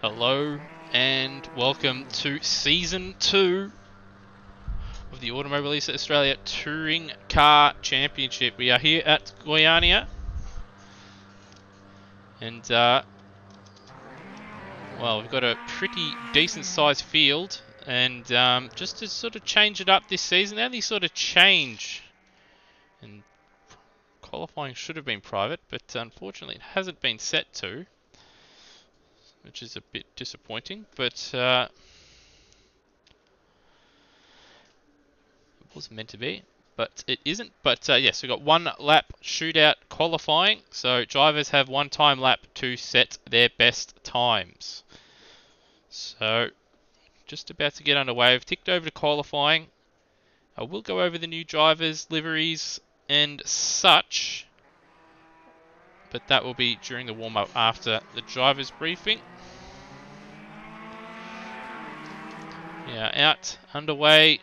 Hello and welcome to Season 2 of the Automobilista Australia Touring Car Championship. We are here at Goiania and well, we've got a pretty decent sized field, and just to sort of change it up this season, the only sort of change, and qualifying should have been private, but unfortunately it hasn't been set to, which is a bit disappointing, but it was meant to be, but it isn't. But yes, we've got 1 lap shootout qualifying, so drivers have 1 time lap to set their best times. So just about to get underway. We've ticked over to qualifying. I will go over the new drivers, liveries and such, but that will be during the warm-up after the drivers briefing. Yeah, out, underway.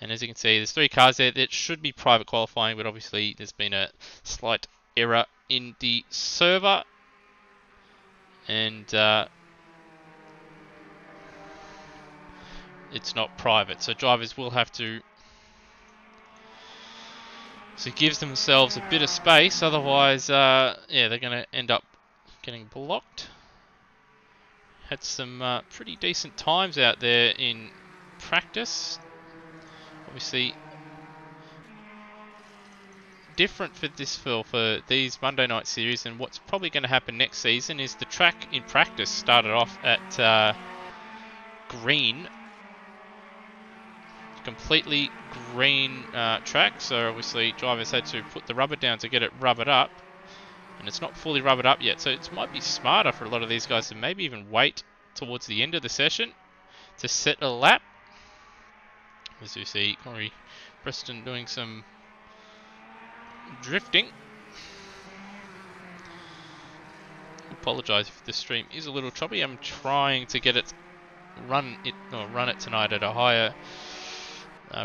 And as you can see, there's 3 cars there. That should be private qualifying, but obviously there's been a slight error in the server. And it's not private, so drivers will have to... So it gives themselves a bit of space, otherwise, yeah, they're going to end up getting blocked. Had some pretty decent times out there in practice. Obviously, different for this for these Monday night series, and what's probably going to happen next season is the track in practice started off at green, completely green track, so obviously drivers had to put the rubber down to get it rubbered up, and it's not fully rubbered up yet, so it might be smarter for a lot of these guys to maybe even wait towards the end of the session to set a lap. As you see, Corey Preston doing some drifting. Apologise if the stream is a little choppy. I'm trying to get it run it tonight at a higher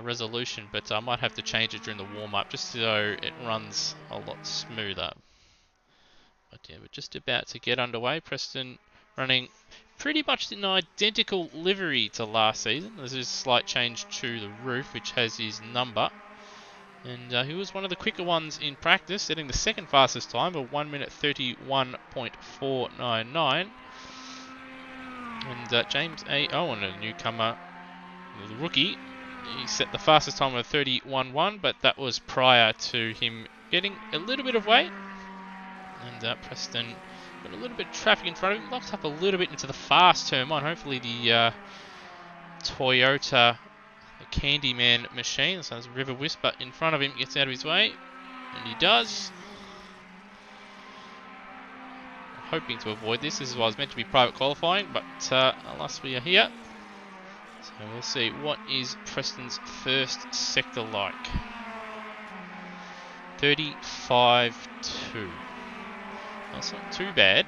resolution, but I might have to change it during the warm-up just so it runs a lot smoother. But yeah, we're just about to get underway. Preston running pretty much an identical livery to last season. There's a slight change to the roof, which has his number. And he was one of the quicker ones in practice, setting the second fastest time of 1 minute 31.499. And James A. Owen, a newcomer, the rookie, he set the fastest time of 31.1, but that was prior to him getting a little bit of weight. And Preston got a little bit of traffic in front of him, locked up a little bit into the fast turn 1. Hopefully the Toyota Candyman machine, so there's a River Whisper in front of him, gets out of his way, and he does. I'm hoping to avoid this. This is why it's meant to be private qualifying, but alas, we are here. So we'll see what is Preston's first sector like. 35.2. That's not too bad.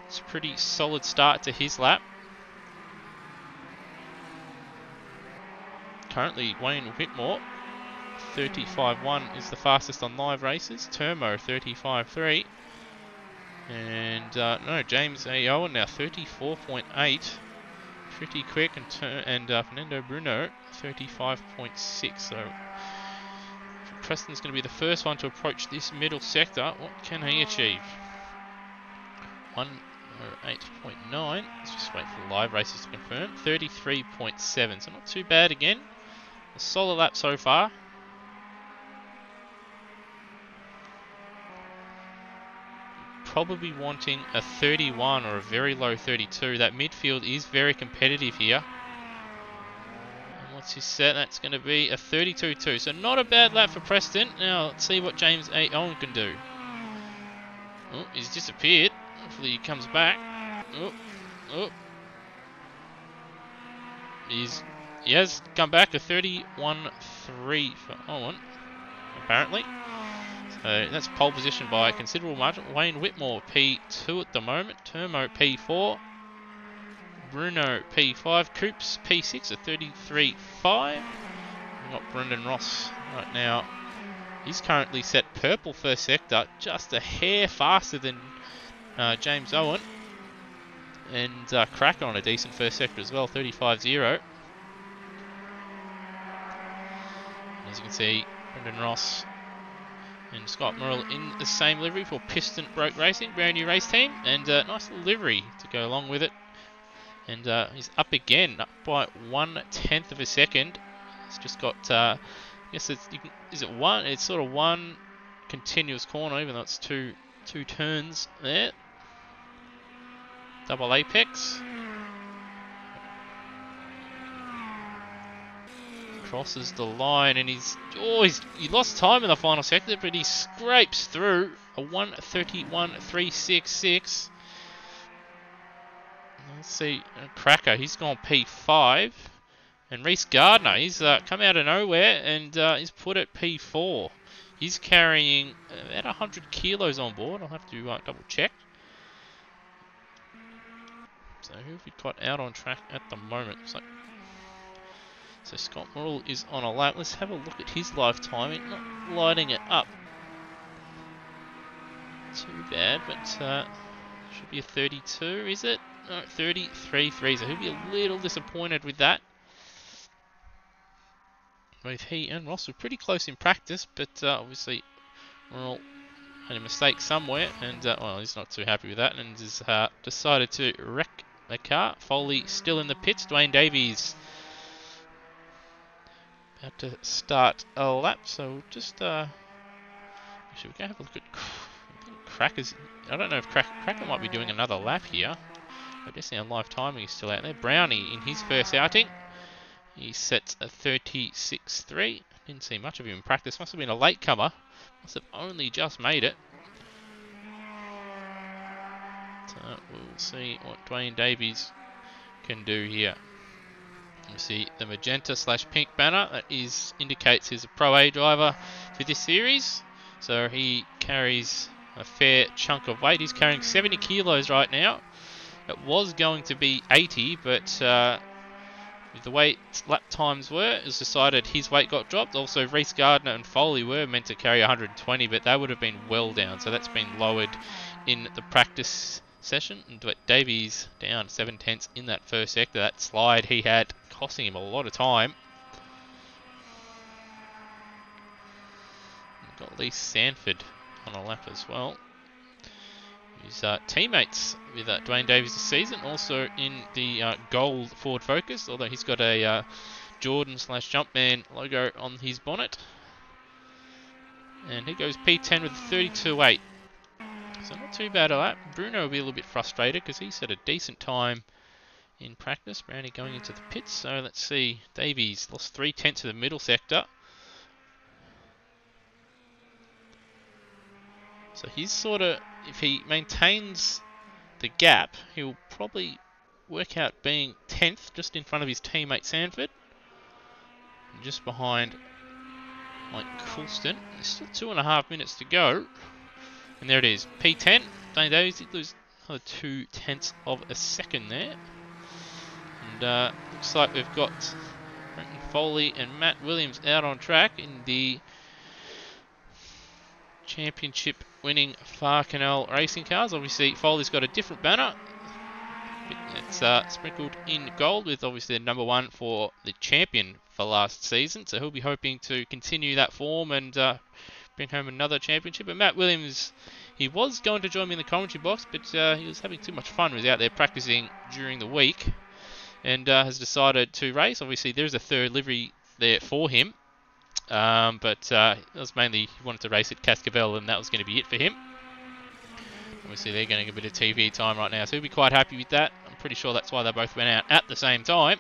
It's a pretty solid start to his lap. Currently, Wayne Whitmore, 35.1 is the fastest on live races. Turmo, 35.3. And no, James A. Owen now, 34.8. Pretty quick. And Fernando Bruno, 35.6. So Preston's going to be the first one to approach this middle sector. What can he achieve? 108.9. Let's just wait for the live races to confirm. 33.7. So not too bad again. A solid lap so far. Probably wanting a 31 or a very low 32. That midfield is very competitive here. And what's his set? That's going to be a 32.2. So not a bad lap for Preston. Now let's see what James A. Owen can do. Oh, he's disappeared. Hopefully he comes back. Oh. He has come back, a 31.3 for Owen, apparently. So that's pole position by a considerable margin. Wayne Whitmore, P2 at the moment. Turmo, P4. Bruno, P5. Coops, P6 at 33.5. We've got Brendan Ross right now. He's currently set purple first sector, just a hair faster than James Owen. And Cracker on a decent first sector as well, 35.0. As you can see, Brendan Ross and Scott Merrill in the same livery for Piston Broke Racing, brand new race team, and a nice little livery to go along with it. And he's up again, up by 1/10 of a second. He's just got, I guess is it one? It's sort of one continuous corner, even though it's two turns there. Double apex. Crosses the line, and he lost time in the final sector, but he scrapes through a 1:31.366. Let's see, Cracker, he's gone P5, and Reese Gardner, he's come out of nowhere and he's put at P4. He's carrying about 100 kilos on board. I'll have to double check. So who have we got out on track at the moment? So Scott Merrill is on a lap. Let's have a look at his live timing. Not lighting it up too bad, but should be a 32, is it? No, 33.3. So he'll be a little disappointed with that. Both he and Ross were pretty close in practice, but obviously Merrill had a mistake somewhere, and well, he's not too happy with that, and has decided to wreck the car. Foley still in the pits. Dwayne Davies about to start a lap, so we'll just actually we're going to have a look at Cracker's. I don't know if Cracker might be doing another lap here. I guess our live timing is still out there. Brownie in his first outing, he sets a 36.3. Didn't see much of him in practice. Must have been a latecomer. Must have only just made it. So we'll see what Dwayne Davies can do here. You see the magenta/pink banner that indicates he's a Pro A driver for this series. So he carries a fair chunk of weight. He's carrying 70 kilos right now. It was going to be 80, but with the way lap times were, it was decided his weight got dropped. Also, Reese Gardner and Foley were meant to carry 120, but they would have been well down. So that's been lowered in the practice session. But Davies down 7/10 in that first sector. That slide he had costing him a lot of time. We've got Lee Sanford on a lap as well. His teammates with Dwayne Davies this season, also in the gold Ford Focus, although he's got a Jordan/Jumpman logo on his bonnet. And he goes P10 with a 32.8. So not too bad a lap. Bruno will be a little bit frustrated because he set a decent time in practice. Brownie going into the pits. So let's see. Davies lost 3/10 to the middle sector. So he's sort of, if he maintains the gap, he'll probably work out being 10th, just in front of his teammate Sanford. And just behind Mike Coulston. There's still 2.5 minutes to go. And there it is, P10. Dwayne Davies did lose another 0.2 of a second there. And looks like we've got Brenton Foley and Matt Williams out on track in the championship winning Farcanel racing cars. Obviously Foley's got a different banner. It's sprinkled in gold with obviously the number 1 for the champion for last season. So he'll be hoping to continue that form and bring home another championship. And Matt Williams, he was going to join me in the commentary box, but he was having too much fun. He was out there practicing during the week and has decided to race. Obviously there's a third livery there for him. But it was mainly he wanted to race at Cascavell, and that was going to be it for him. Obviously, they're getting a bit of TV time right now, so he'll be quite happy with that. I'm pretty sure that's why they both went out at the same time.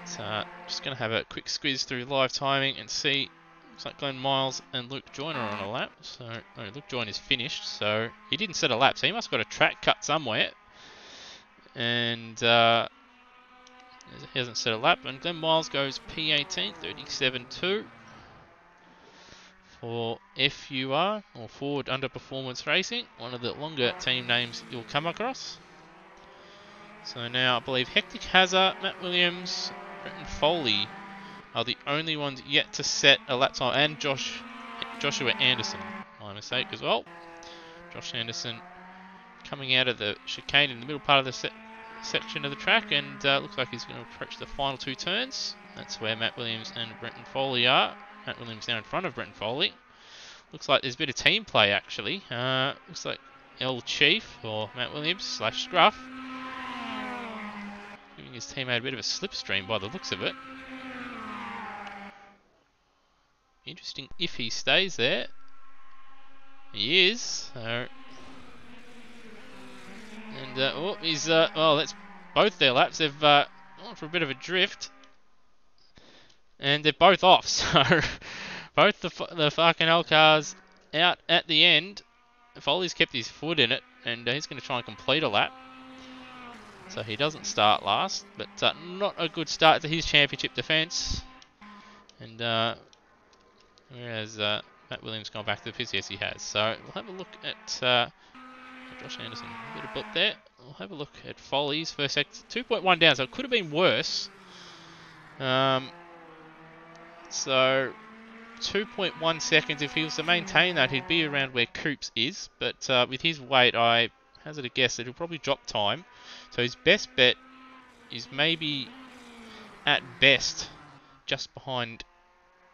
So, just going to have a quick squeeze through live timing and see. Looks like Glenn Miles and Luke Joyner are on a lap. So, Luke Joyner's finished, so he didn't set a lap, so he must have got a track cut somewhere. And he hasn't set a lap, and Glenn Miles goes P18, 37.2 for FUR, or Ford Underperformance Racing, one of the longer team names you'll come across. So now I believe Hectic Hazard, Matt Williams, Brenton Foley are the only ones yet to set a lap time, and Joshua Anderson, my mistake as well. Josh Anderson coming out of the chicane in the middle part of the section of the track, and looks like he's going to approach the final 2 turns. That's where Matt Williams and Brenton Foley are. Matt Williams now in front of Brenton Foley. Looks like there's a bit of team play actually. Looks like El Chief, or Matt Williams / Scruff, giving his teammate a bit of a slipstream by the looks of it. Interesting if he stays there. He is. He's well, that's both their laps. They've gone for a bit of a drift, and they're both off. So both the fucking L cars out at the end. Foley's kept his foot in it, and he's going to try and complete a lap. So he doesn't start last, but not a good start to his championship defence. And whereas Matt Williams gone back to the pits, yes he has. So we'll have a look at Josh Anderson, a little blip there. We'll have a look at Foley's first sector, 2.1 down, so it could have been worse. So 2.1 seconds, if he was to maintain that, he'd be around where Coops is. But with his weight, I hazard a guess that he'll probably drop time. So his best bet is maybe, at best, just behind,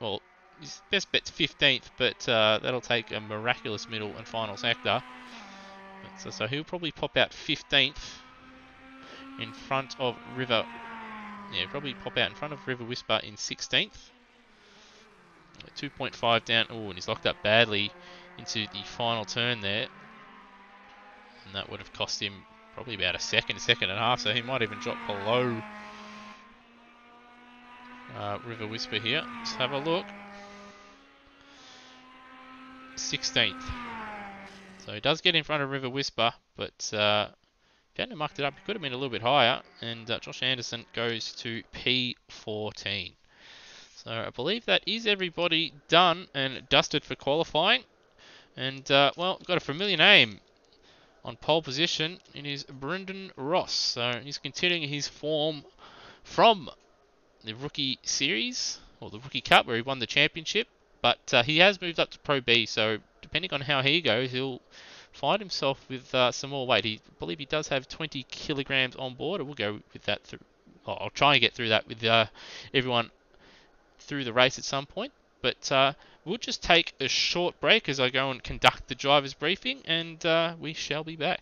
well, his best bet's 15th, but that'll take a miraculous middle and final sector. So he'll probably pop out 15th in front of River. Yeah, probably pop out in front of River Whisper in 16th. 2.5 down. Oh, and he's locked up badly into the final turn there. And that would have cost him probably about a second and a half. So he might even drop below River Whisper here. Let's have a look. 16th. So he does get in front of River Whisper, but if he hadn't mucked it up, he could have been a little bit higher. And Josh Anderson goes to P14. So I believe that is everybody done and dusted for qualifying. And, well, got a familiar name on pole position. It is Brendan Ross. So he's continuing his form from the Rookie Series, or the Rookie Cup, where he won the championship. But he has moved up to Pro B, so depending on how he goes, he'll find himself with some more weight. I believe he does have 20 kilograms on board. We'll go with that through. I'll try and get through that with everyone through the race at some point. But we'll just take a short break as I go and conduct the driver's briefing, and we shall be back.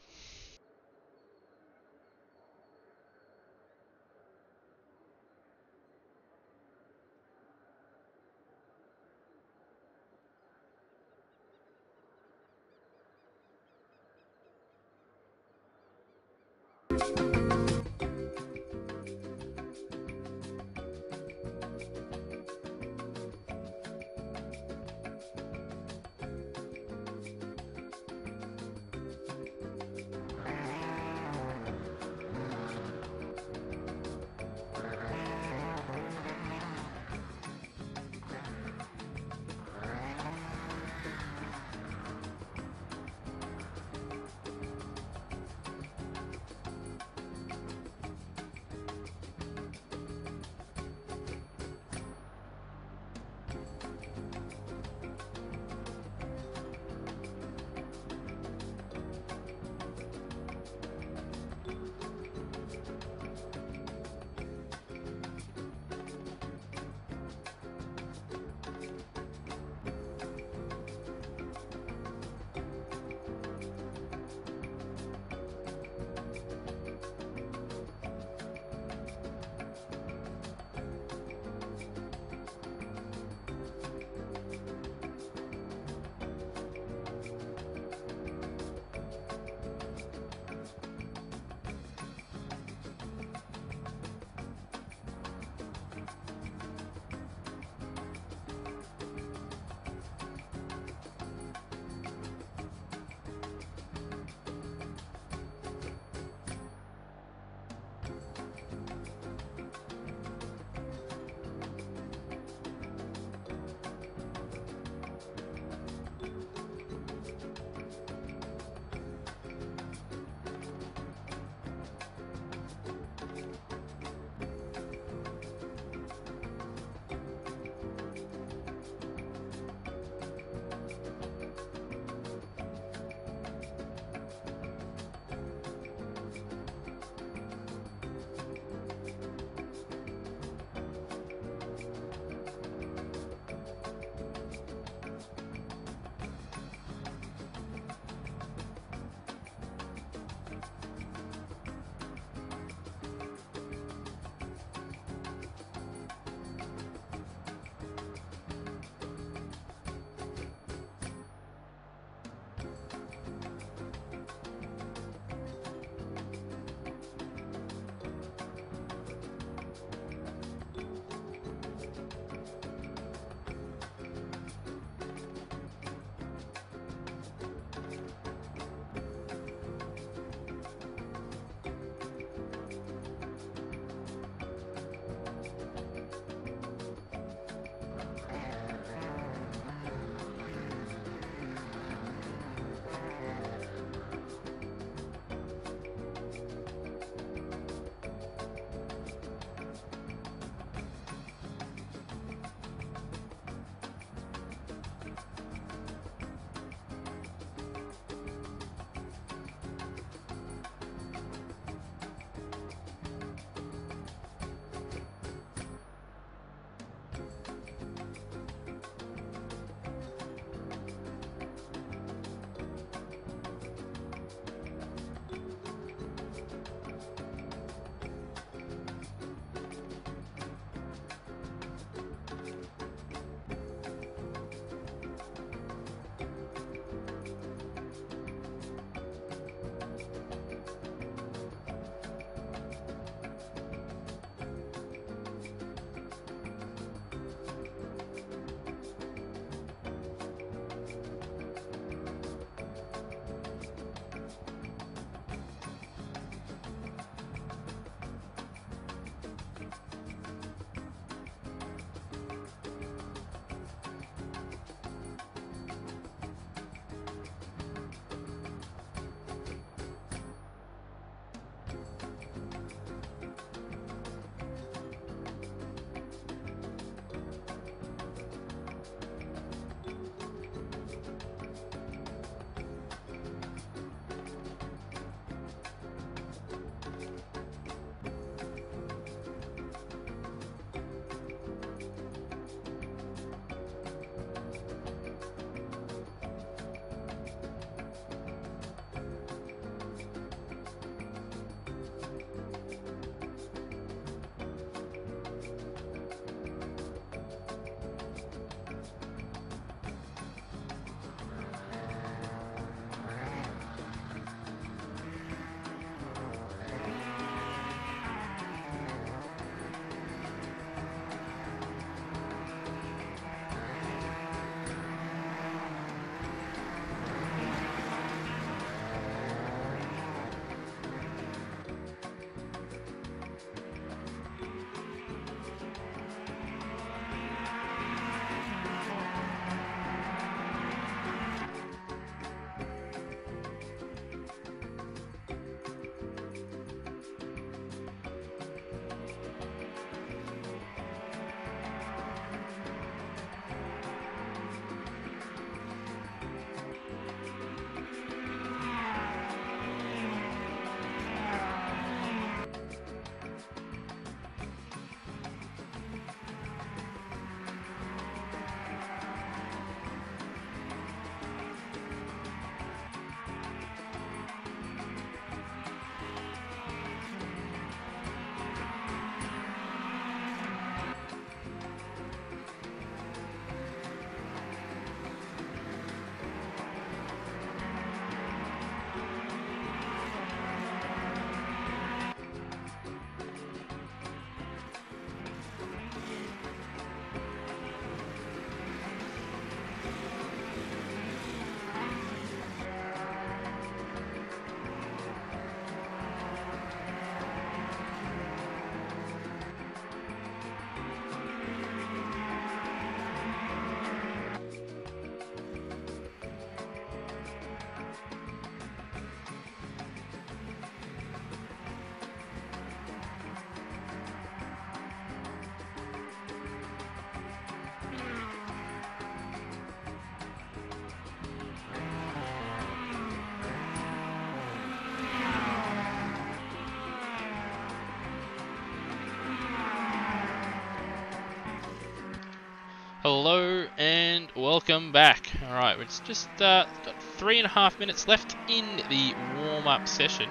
Hello and welcome back. Alright, it's just got 3.5 minutes left in the warm-up session,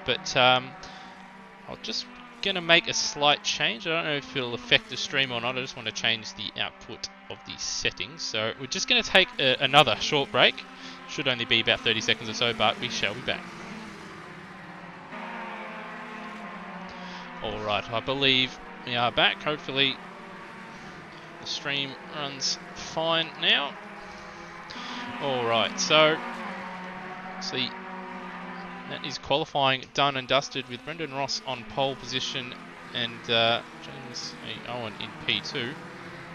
but I'm just going to make a slight change. I don't know if it'll affect the stream or not. I just want to change the output of the settings. So we're just going to take another short break. Should only be about 30 seconds or so, but we shall be back. Alright, I believe we are back. Hopefully the stream runs fine now. Alright, so see, that is qualifying done and dusted with Brendan Ross on pole position and James Owen in P2.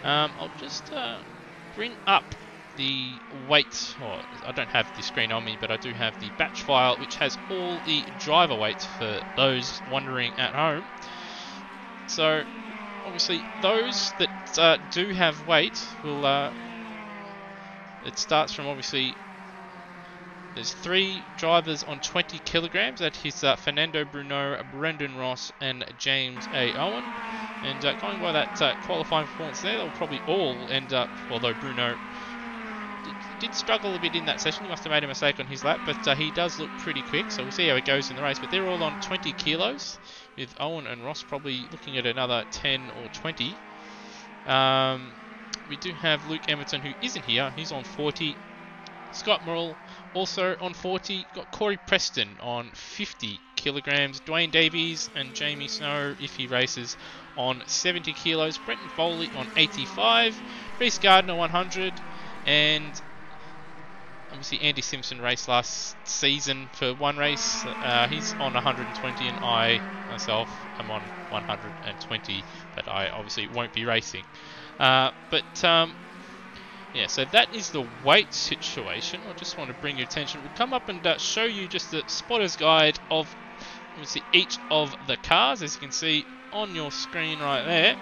I'll just bring up the weight. Oh, I don't have the screen on me, but I do have the batch file which has all the driver weights for those wondering at home. So obviously those that do have weight will it starts from, obviously there's 3 drivers on 20 kilograms. That is Fernando Bruno, Brendan Ross and James A. Owen. And going by that qualifying performance there, they'll probably all end up, although Bruno did struggle a bit in that session. He must have made a mistake on his lap, but he does look pretty quick, so we'll see how it goes in the race. But they're all on 20 kilos, with Owen and Ross probably looking at another 10 or 20. We do have Luke Emerton, who isn't here. He's on 40. Scott Morrell also on 40. Got Corey Preston on 50 kilograms. Dwayne Davies and Jamie Snow, if he races, on 70 kilos. Brenton Foley on 85. Reece Gardner 100. And obviously Andy Simpson raced last season for one race. He's on 120, and I myself am on 120, but I obviously won't be racing. Yeah, so that is the weight situation. I just want to bring your attention. We'll come up and show you just the spotter's guide of, obviously, each of the cars. As you can see on your screen right there,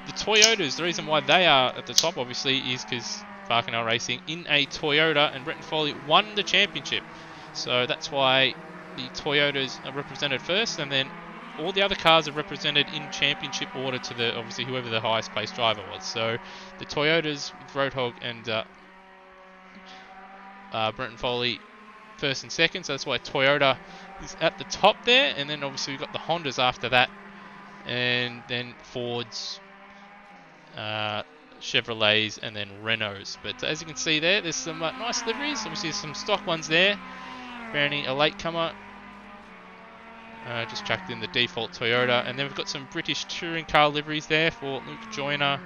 the Toyotas, the reason why they are at the top, obviously, is because Farkenel Racing in a Toyota, and Brenton Foley won the championship. So that's why the Toyotas are represented first, and then all the other cars are represented in championship order to the, obviously, whoever the highest placed driver was. So the Toyotas with Roadhog and Brenton Foley first and second. So that's why Toyota is at the top there. And then obviously we've got the Hondas after that. And then Fords, Chevrolets, and then Renaults. But as you can see there's some nice liveries. Obviously some stock ones there. Bernie, a latecomer. Just chucked in the default Toyota, and then we've got some British touring car liveries there for Luke Joyner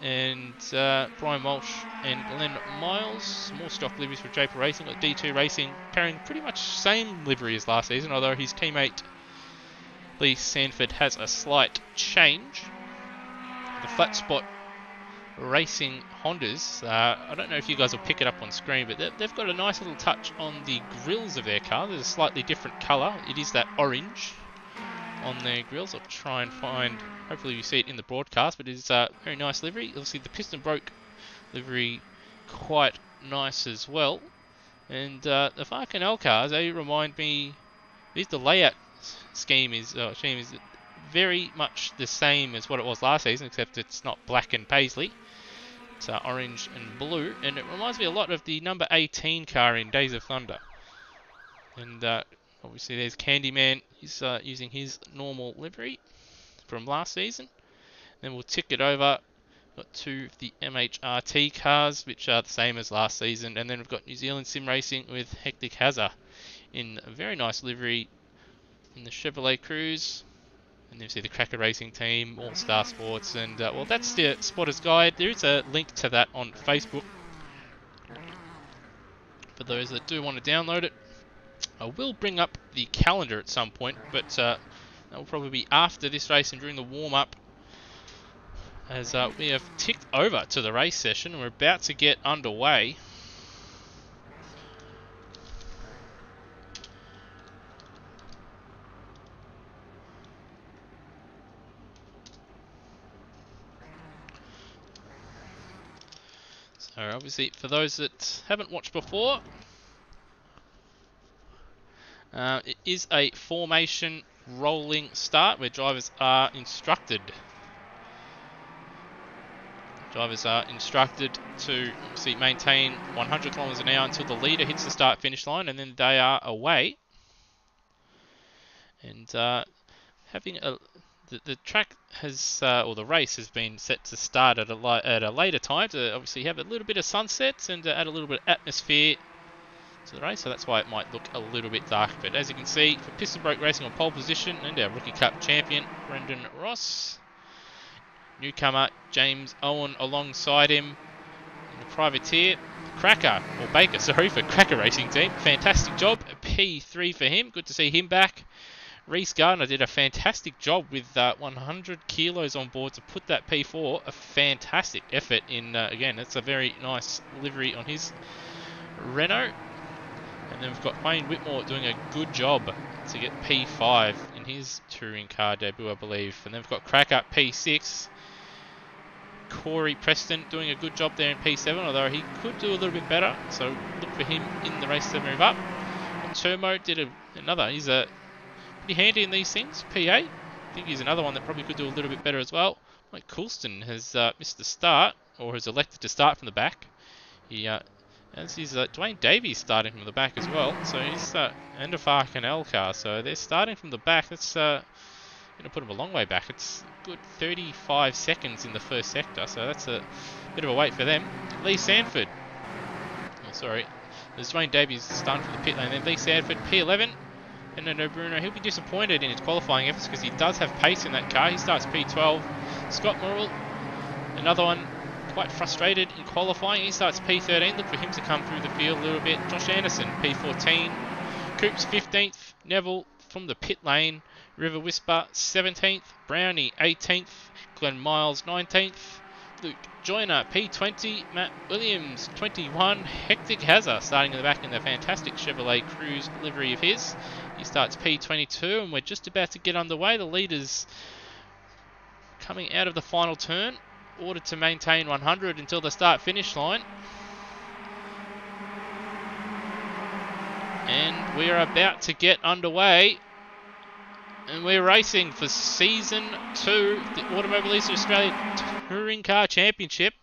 and Brian Walsh and Glenn Miles. More stock liveries for Draper Racing. Got D2 Racing carrying pretty much same livery as last season, although his teammate Lee Sanford has a slight change. The Flat Spot Racing Hondas, I don't know if you guys will pick it up on screen, but they've got a nice little touch on the grills of their car. There's a slightly different colour. It is that orange on their grills. I'll try and find, hopefully you see it in the broadcast, but it is a very nice livery. Obviously the piston broke livery quite nice as well. And the Farkenel cars, they remind me, the layout scheme is very much the same as what it was last season, except it's not black and paisley. It's orange and blue, and it reminds me a lot of the number 18 car in Days of Thunder. And obviously there's Candyman. He's using his normal livery from last season. Then we'll tick it over. Got 2 of the MHRT cars, which are the same as last season. And then we've got New Zealand Sim Racing with Hectic Hazard in a very nice livery in the Chevrolet Cruise. And you see the Cracker Racing Team, All Star Sports, and well, that's the Spotter's Guide. There is a link to that on Facebook for those that do want to download it. I will bring up the calendar at some point, but that will probably be after this race and during the warm-up, as we have ticked over to the race session and we're about to get underway. So obviously, for those that haven't watched before, it is a formation rolling start where drivers are instructed Drivers are instructed to obviously maintain 100 kilometers an hour until the leader hits the start-finish line, and then they are away. And the track has, or the race has been set to start at a later time to obviously have a little bit of sunsets and add a little bit of atmosphere to the race, so that's why it might look a little bit dark. But as you can see, for Piston Broke Racing on pole position, and our Rookie Cup champion, Brendan Ross. Newcomer, James Owen alongside him. And the privateer, Cracker, or Baker, sorry, for Cracker Racing Team. Fantastic job, P3 for him. Good to see him back. Reese Gardner did a fantastic job with 100 kilos on board to put that P4. A fantastic effort in, again, that's a very nice livery on his Renault. And then we've got Wayne Whitmore doing a good job to get P5 in his touring car debut, I believe. And then we've got Cracker P6. Corey Preston doing a good job there in P7, although he could do a little bit better. So look for him in the race to move up. And Turmo did another. He's pretty handy in these things. P8. I think he's another one that probably could do a little bit better as well. Mike Coulston has missed the start, or has elected to start from the back. As is Dwayne Davies starting from the back as well. So he's and a Far Canal car. So they're starting from the back. That's going to put them a long way back. It's a good 35 seconds in the first sector. So that's a bit of a wait for them. Lee Sanford. Oh, sorry. There's Dwayne Davies starting from the pit lane. Then Lee Sanford, P11. And then Bruno, he'll be disappointed in his qualifying efforts because he does have pace in that car. He starts P12. Scott Morrill, another one, quite frustrated in qualifying. He starts P13. Look for him to come through the field a little bit. Josh Anderson, P14. Coops, 15th. Neville from the pit lane. River Whisper, 17th. Brownie, 18th. Glenn Miles, 19th. Luke Joyner, P20. Matt Williams, 21. Hectic Hazard starting in the back in the fantastic Chevrolet Cruze livery of his. He starts P22, and we're just about to get underway. The leaders coming out of the final turn, ordered to maintain 100 until the start-finish line. And we are about to get underway. And we're racing for Season 2, the Automobilista Australia Touring Car Championship.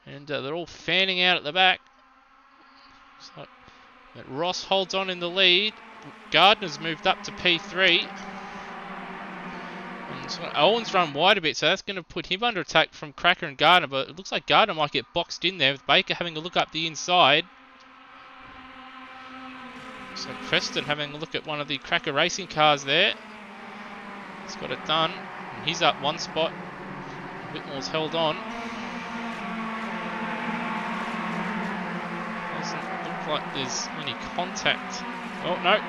And they're all fanning out at the back. So, Ross holds on in the lead. Gardner's moved up to P3. And so Owen's run wide a bit, so that's going to put him under attack from Cracker and Gardner. But it looks like Gardner might get boxed in there with Baker having a look up the inside. So Preston having a look at one of the Cracker Racing cars there. He's got it done. And he's up one spot. Whitmore's held on. Doesn't look like there's any contact. Oh, no.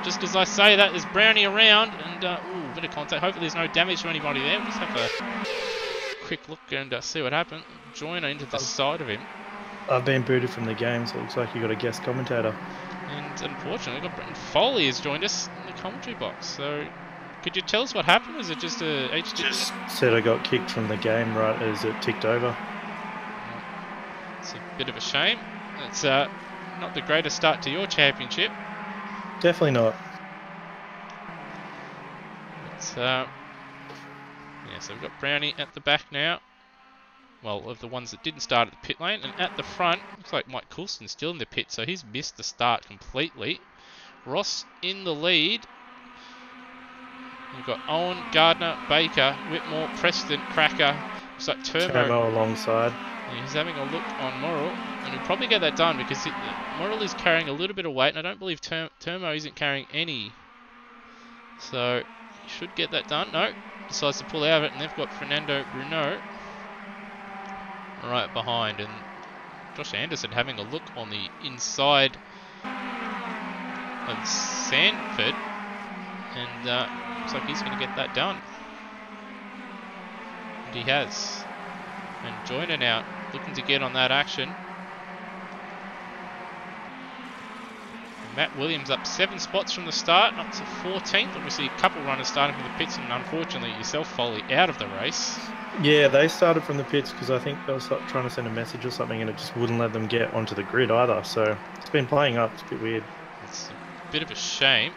Just as I say that, there's Brownie around. And, ooh, bit of contact. Hopefully there's no damage to anybody there. We'll just have a quick look and see what happened. Joyner into the side of him. I've been booted from the game, so it looks like you got a guest commentator. And unfortunately, we've got Brenton Foley has joined us in the commentary box. So, could you tell us what happened? Was it just a HD? Just said I got kicked from the game right as it ticked over. It's a bit of a shame. It's not the greatest start to your championship. Definitely not. It's, yeah, so we've got Brownie at the back now. Well, of the ones that didn't start at the pit lane. And at the front, looks like Mike Coulston's still in the pit, so he's missed the start completely. Ross in the lead. You've got Owen, Gardner, Baker, Whitmore, Preston, Cracker. Looks like Turmo alongside. And he's having a look on Morrill. And he'll probably get that done because Morrill is carrying a little bit of weight, and I don't believe Turmo isn't carrying any. So, he should get that done. No, decides to pull out of it, and they've got Fernando Bruno right behind, and Josh Anderson having a look on the inside of Sanford, and looks like he's going to get that done, and he has. And Joyner now looking to get on that action. And Matt Williams up 7 spots from the start, up to 14th. Obviously a couple runners starting from the pits, and unfortunately yourself, Foley, out of the race. Yeah, they started from the pits because I think they were trying to send a message or something, and it just wouldn't let them get onto the grid either. So it's been playing up. It's a bit weird. It's a bit of a shame.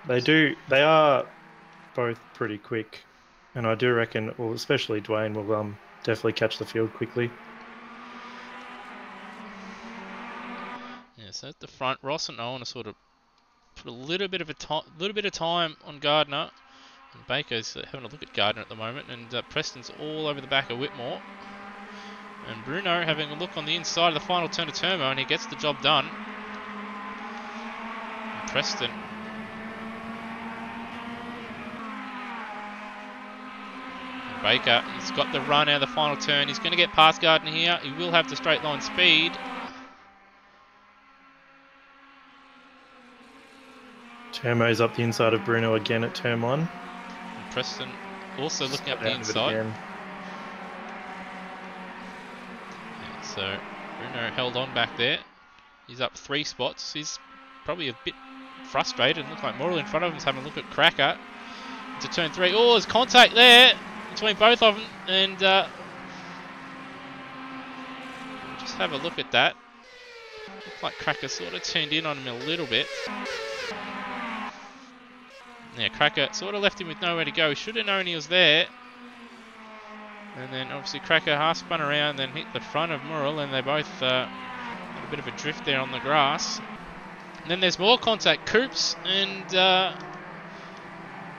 They are both pretty quick. And I do reckon, well, especially Dwayne will definitely catch the field quickly. Yeah, so at the front, Ross and Owen are sort of put a little bit of time on Gardner. And Baker's having a look at Gardner at the moment, and Preston's all over the back of Whitmore. And Bruno having a look on the inside of the final turn of Turbo, and he gets the job done. And Preston and Baker, he's got the run out of the final turn. He's going to get past Gardner here. He will have the straight line speed. Turmo's up the inside of Bruno again at turn 1. And Preston also looking up the inside. Yeah, so Bruno held on back there. He's up 3 spots. He's probably a bit frustrated. Looks like Morrill in front of him is having a look at Cracker. To turn 3. Oh, there's contact there between both of them. And just have a look at that. Looks like Cracker sort of turned in on him a little bit. Yeah, Cracker sort of left him with nowhere to go. He should have known he was there. And then obviously Cracker half spun around, then hit the front of Morrill, and they both had a bit of a drift there on the grass. And then there's more contact. Coops and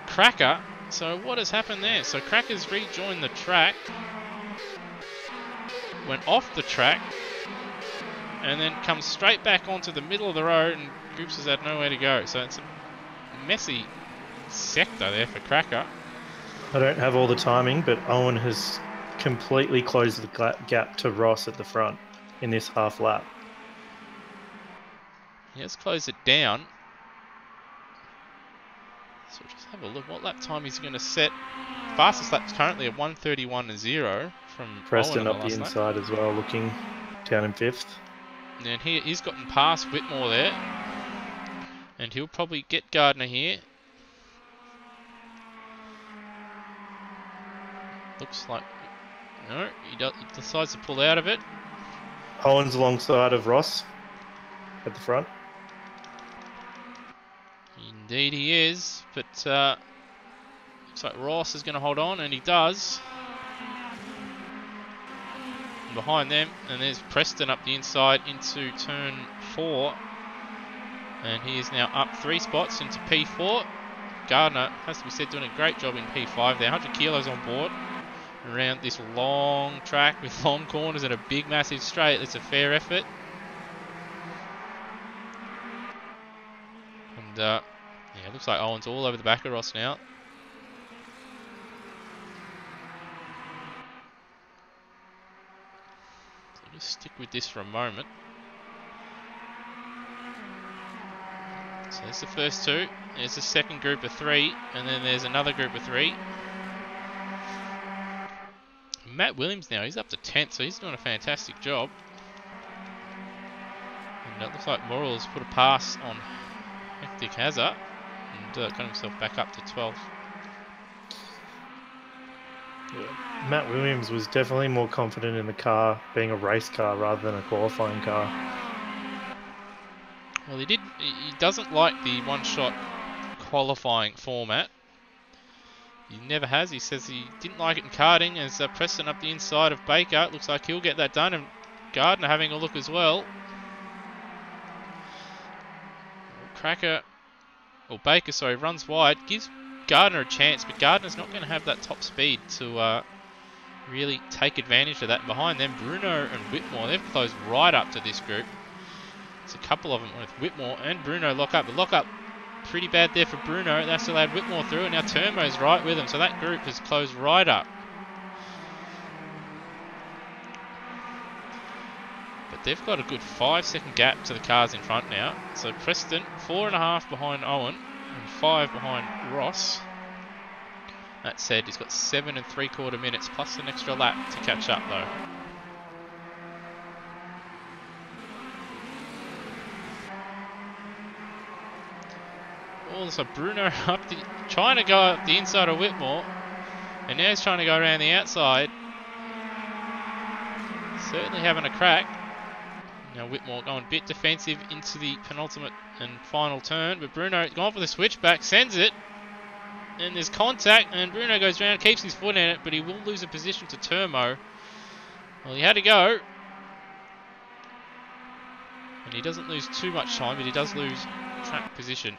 Cracker. So what has happened there? So Cracker's rejoined the track, went off the track, and then comes straight back onto the middle of the road, and Coops has had nowhere to go. So it's a messy sector there for Cracker. I don't have all the timing, but Owen has completely closed the gap to Ross at the front in this half lap. He has closed it down. So just have a look. What lap time is he going to set? Fastest lap's currently at 1:31.0 from Preston Owen up the inside as well, looking down in 5th. And he's gotten past Whitmore there. And he'll probably get Gardner here. Looks like... No, he decides to pull out of it. Owen's alongside of Ross at the front. Indeed he is, but looks like Ross is going to hold on, and he does. And behind them, and there's Preston up the inside into turn 4. And he is now up 3 spots into P4. Gardner, has to be said, doing a great job in P5 there. 100 kilos on board around this long track with long corners and a big massive straight. It's a fair effort. And yeah, it looks like Owen's all over the back of Ross now. So just stick with this for a moment. So there's the first 2. There's the second group of 3, and then there's another group of 3. Matt Williams now, he's up to 10th, so he's doing a fantastic job. And it looks like Morrill has put a pass on Hectic Hazard and got himself back up to 12th. Yeah. Matt Williams was definitely more confident in the car being a race car rather than a qualifying car. Well, he doesn't like the one-shot qualifying format. He never has. He says he didn't like it in karting. As Preston up the inside of Baker, it looks like he'll get that done. And Gardner having a look as well. Baker, sorry, runs wide, gives Gardner a chance, but Gardner's not going to have that top speed to really take advantage of that. And behind them, Bruno and Whitmore, they've closed right up to this group. There's a couple of them with Whitmore and Bruno lock up. The lock up pretty bad there for Bruno. That's allowed Whitmore through, and now Turmo's right with him, so that group has closed right up. But they've got a good 5-second gap to the cars in front now. So Preston, 4.5 behind Owen, and 5 behind Ross. That said, he's got 7 3/4 minutes plus an extra lap to catch up though. Also Bruno trying to go up the inside of Whitmore, and now he's trying to go around the outside. Certainly having a crack. Now Whitmore going a bit defensive into the penultimate and final turn, but Bruno gone for the switchback, sends it. And there's contact, and Bruno goes round, keeps his foot in it, but he will lose a position to Turmo. Well, he had to go. And he doesn't lose too much time, but he does lose track position.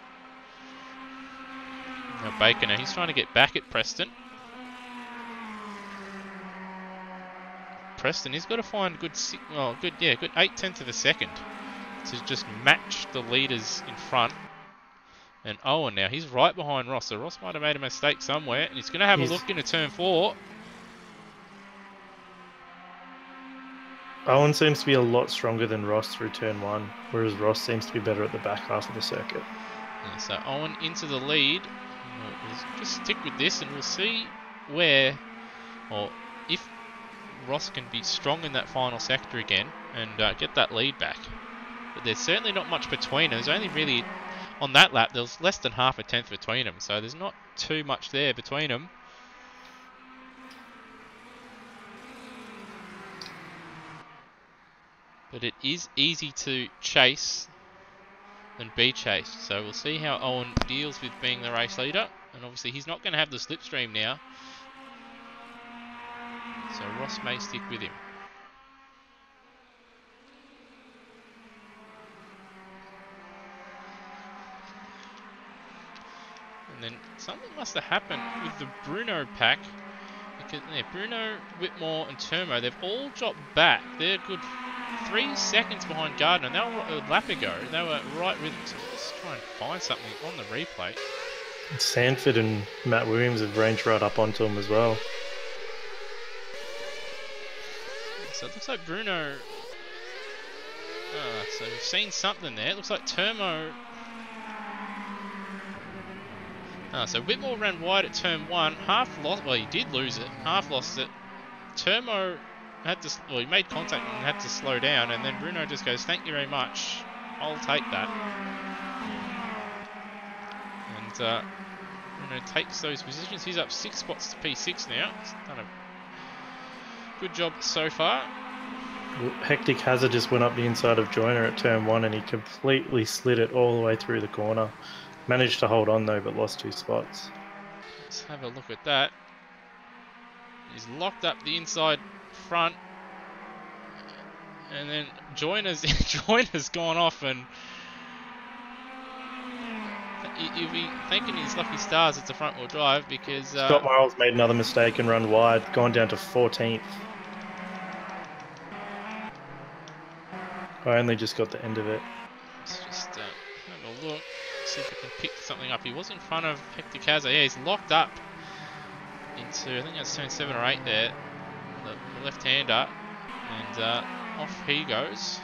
Now Baker, now he's trying to get back at Preston. Preston, he's got to find good 8/10 of a second to just match the leaders in front. And Owen now, he's right behind Ross, so Ross might have made a mistake somewhere, and he's going to have a look into turn 4. Owen seems to be a lot stronger than Ross through turn 1, whereas Ross seems to be better at the back half of the circuit. Yeah, so Owen into the lead. We'll just stick with this, and we'll see where, or if Ross can be strong in that final sector again and get that lead back. But there's certainly not much between them. There's only really, on that lap, there was less than half a tenth between them, so there's not too much there between them. But it is easy to chase than be chased. So we'll see how Owen deals with being the race leader. And obviously he's not going to have the slipstream now. So Ross may stick with him. And then something must have happened with the Bruno pack. Because Bruno, Whitmore and Turmo, they've all dropped back. They're good 3 seconds behind Gardner. And they were a lap ago. They were right with them. So let's try and find something on the replay. Sanford and Matt Williams have ranged right up onto him as well. So it looks like Bruno... so we've seen something there. It looks like Turmo... so Whitmore ran wide at turn 1, half lost, well he did lose it, half lost it. Turmo had to, well he made contact and had to slow down, and then Bruno just goes, thank you very much, I'll take that. And Bruno takes those positions, he's up 6 spots to P6 now. He's done a good job so far. Hectic Hazard just went up the inside of Joyner at turn 1 and he completely slid it all the way through the corner. Managed to hold on though, but lost 2 spots. Let's have a look at that. He's locked up the inside front. And then Joyner's gone off, and you'll be thanking his lucky stars it's a front wheel drive, because Scott Miles made another mistake and run wide, gone down to 14th. I only just got the end of it. Let's just have a look, see if we can pick something up. He was in front of Hector Cazzo. Yeah, he's locked up into, I think that's turn 7 or 8 there, the left-hander, and off he goes.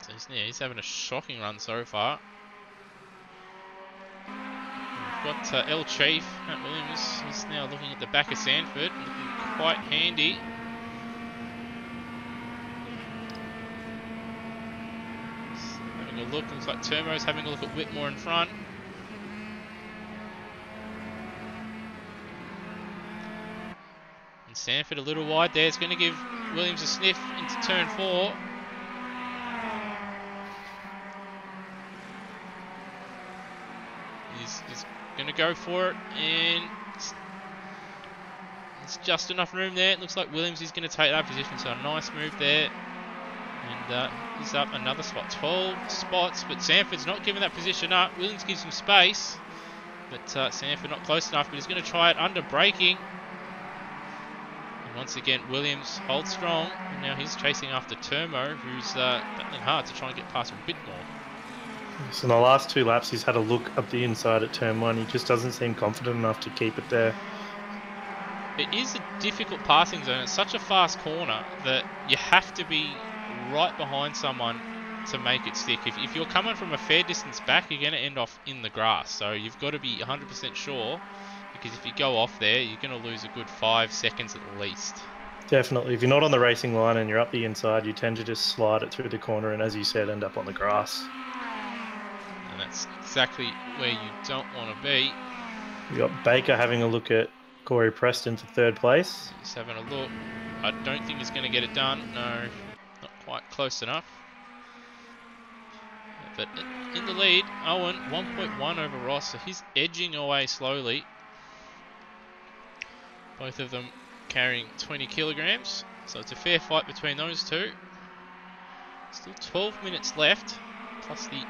So he's having a shocking run so far. We've got El Chief, Matt Williams, he's now looking at the back of Sanford, looking quite handy. Having a look, looks like Turmo's having a look at Whitmore in front. And Sanford a little wide there, it's going to give Williams a sniff into turn 4. He's going to go for it, and it's just enough room there. It looks like Williams is going to take that position, so a nice move there. And he's up another spot, 12 spots, but Sanford's not giving that position up. Williams gives him space, but Sanford not close enough, but he's going to try it under braking. And once again, Williams holds strong, and now he's chasing after Turmo, who's battling hard to try and get past Whitmore. So in the last 2 laps, he's had a look up the inside at turn 1. He just doesn't seem confident enough to keep it there. It is a difficult passing zone. It's such a fast corner that you have to be right behind someone to make it stick. If you're coming from a fair distance back, you're going to end off in the grass. So you've got to be 100% sure, because if you go off there, you're going to lose a good 5 seconds at least. Definitely. If you're not on the racing line and you're up the inside, you tend to just slide it through the corner and, as you said, end up on the grass. And that's exactly where you don't want to be. You got Baker having a look at Corey Preston for 3rd place. He's having a look. I don't think he's going to get it done. No, not quite close enough. But in the lead, Owen 1.1 over Ross, so he's edging away slowly. Both of them carrying 20 kilograms, so it's a fair fight between those two. Still 12 minutes left, plus the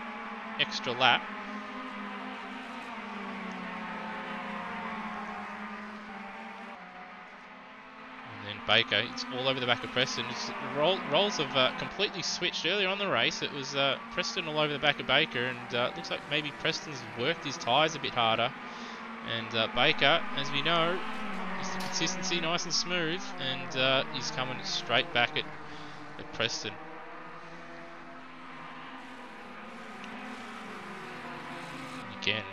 extra lap. And then Baker, it's all over the back of Preston. Roles have completely switched earlier on the race. It was Preston all over the back of Baker, and it looks like maybe Preston's worked his tyres a bit harder. And Baker, as we know, is the consistency nice and smooth, and he's coming straight back at Preston. And again,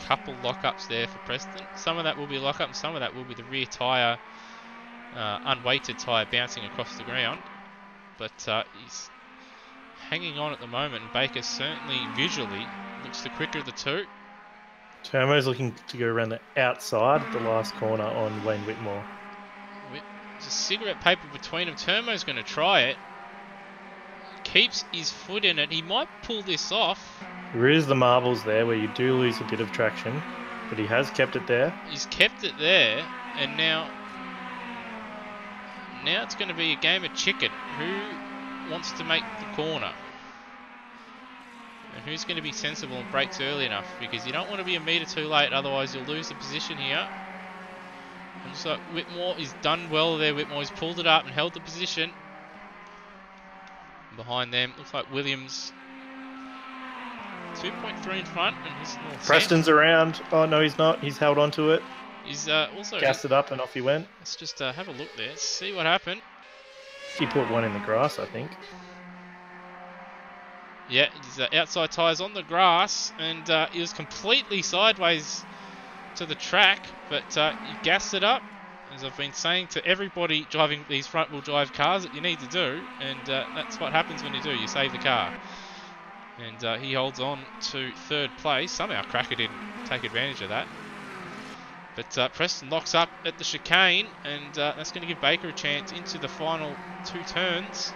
couple lockups there for Preston. Some of that will be lockup, and some of that will be the rear tyre, unweighted tyre bouncing across the ground. But he's hanging on at the moment, and Baker certainly visually looks the quicker of the two. Termo's looking to go around the outside of the last corner on Wayne Whitmore. There's a cigarette paper between them. Termo's going to try it. Keeps his foot in it. He might pull this off. There is the marbles there where you do lose a bit of traction, but he has kept it there. He's kept it there, and now it's going to be a game of chicken. Who wants to make the corner? And who's going to be sensible and brakes early enough? Because you don't want to be a metre too late, otherwise you'll lose the position here. And so Whitmore is done well there. Whitmore's pulled it up and held the position. Behind them, looks like Williams 2.3 in front. And he's Preston's around. Oh, no, he's not. He's held on to it. He's also gassed it up and off he went. Let's just have a look there, see what happened. He put one in the grass, I think. Yeah, his outside tyres on the grass, and he was completely sideways to the track, but he gassed it up, as I've been saying to everybody driving these front-wheel drive cars that you need to do, and that's what happens when you do, you save the car. And he holds on to third place. Somehow Cracker didn't take advantage of that. But Preston locks up at the chicane, and that's going to give Baker a chance into the final two turns.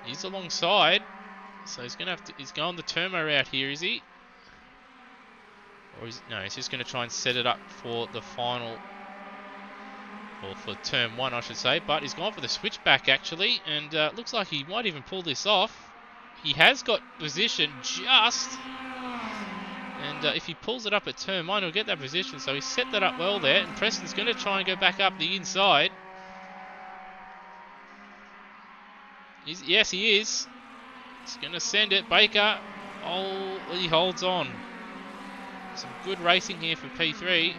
He's alongside, so he's going to have to. He's going the turbo route here, is he? Or no, he's just going to try and set it up for the final, or for turn one, I should say. But he's gone for the switchback actually, and looks like he might even pull this off. He has got position just, and if he pulls it up at turn one, he'll get that position. So he set that up well there, and Preston's going to try and go back up the inside. Yes, he is. He's going to send it. Baker, oh, he holds on. Some good racing here for P3.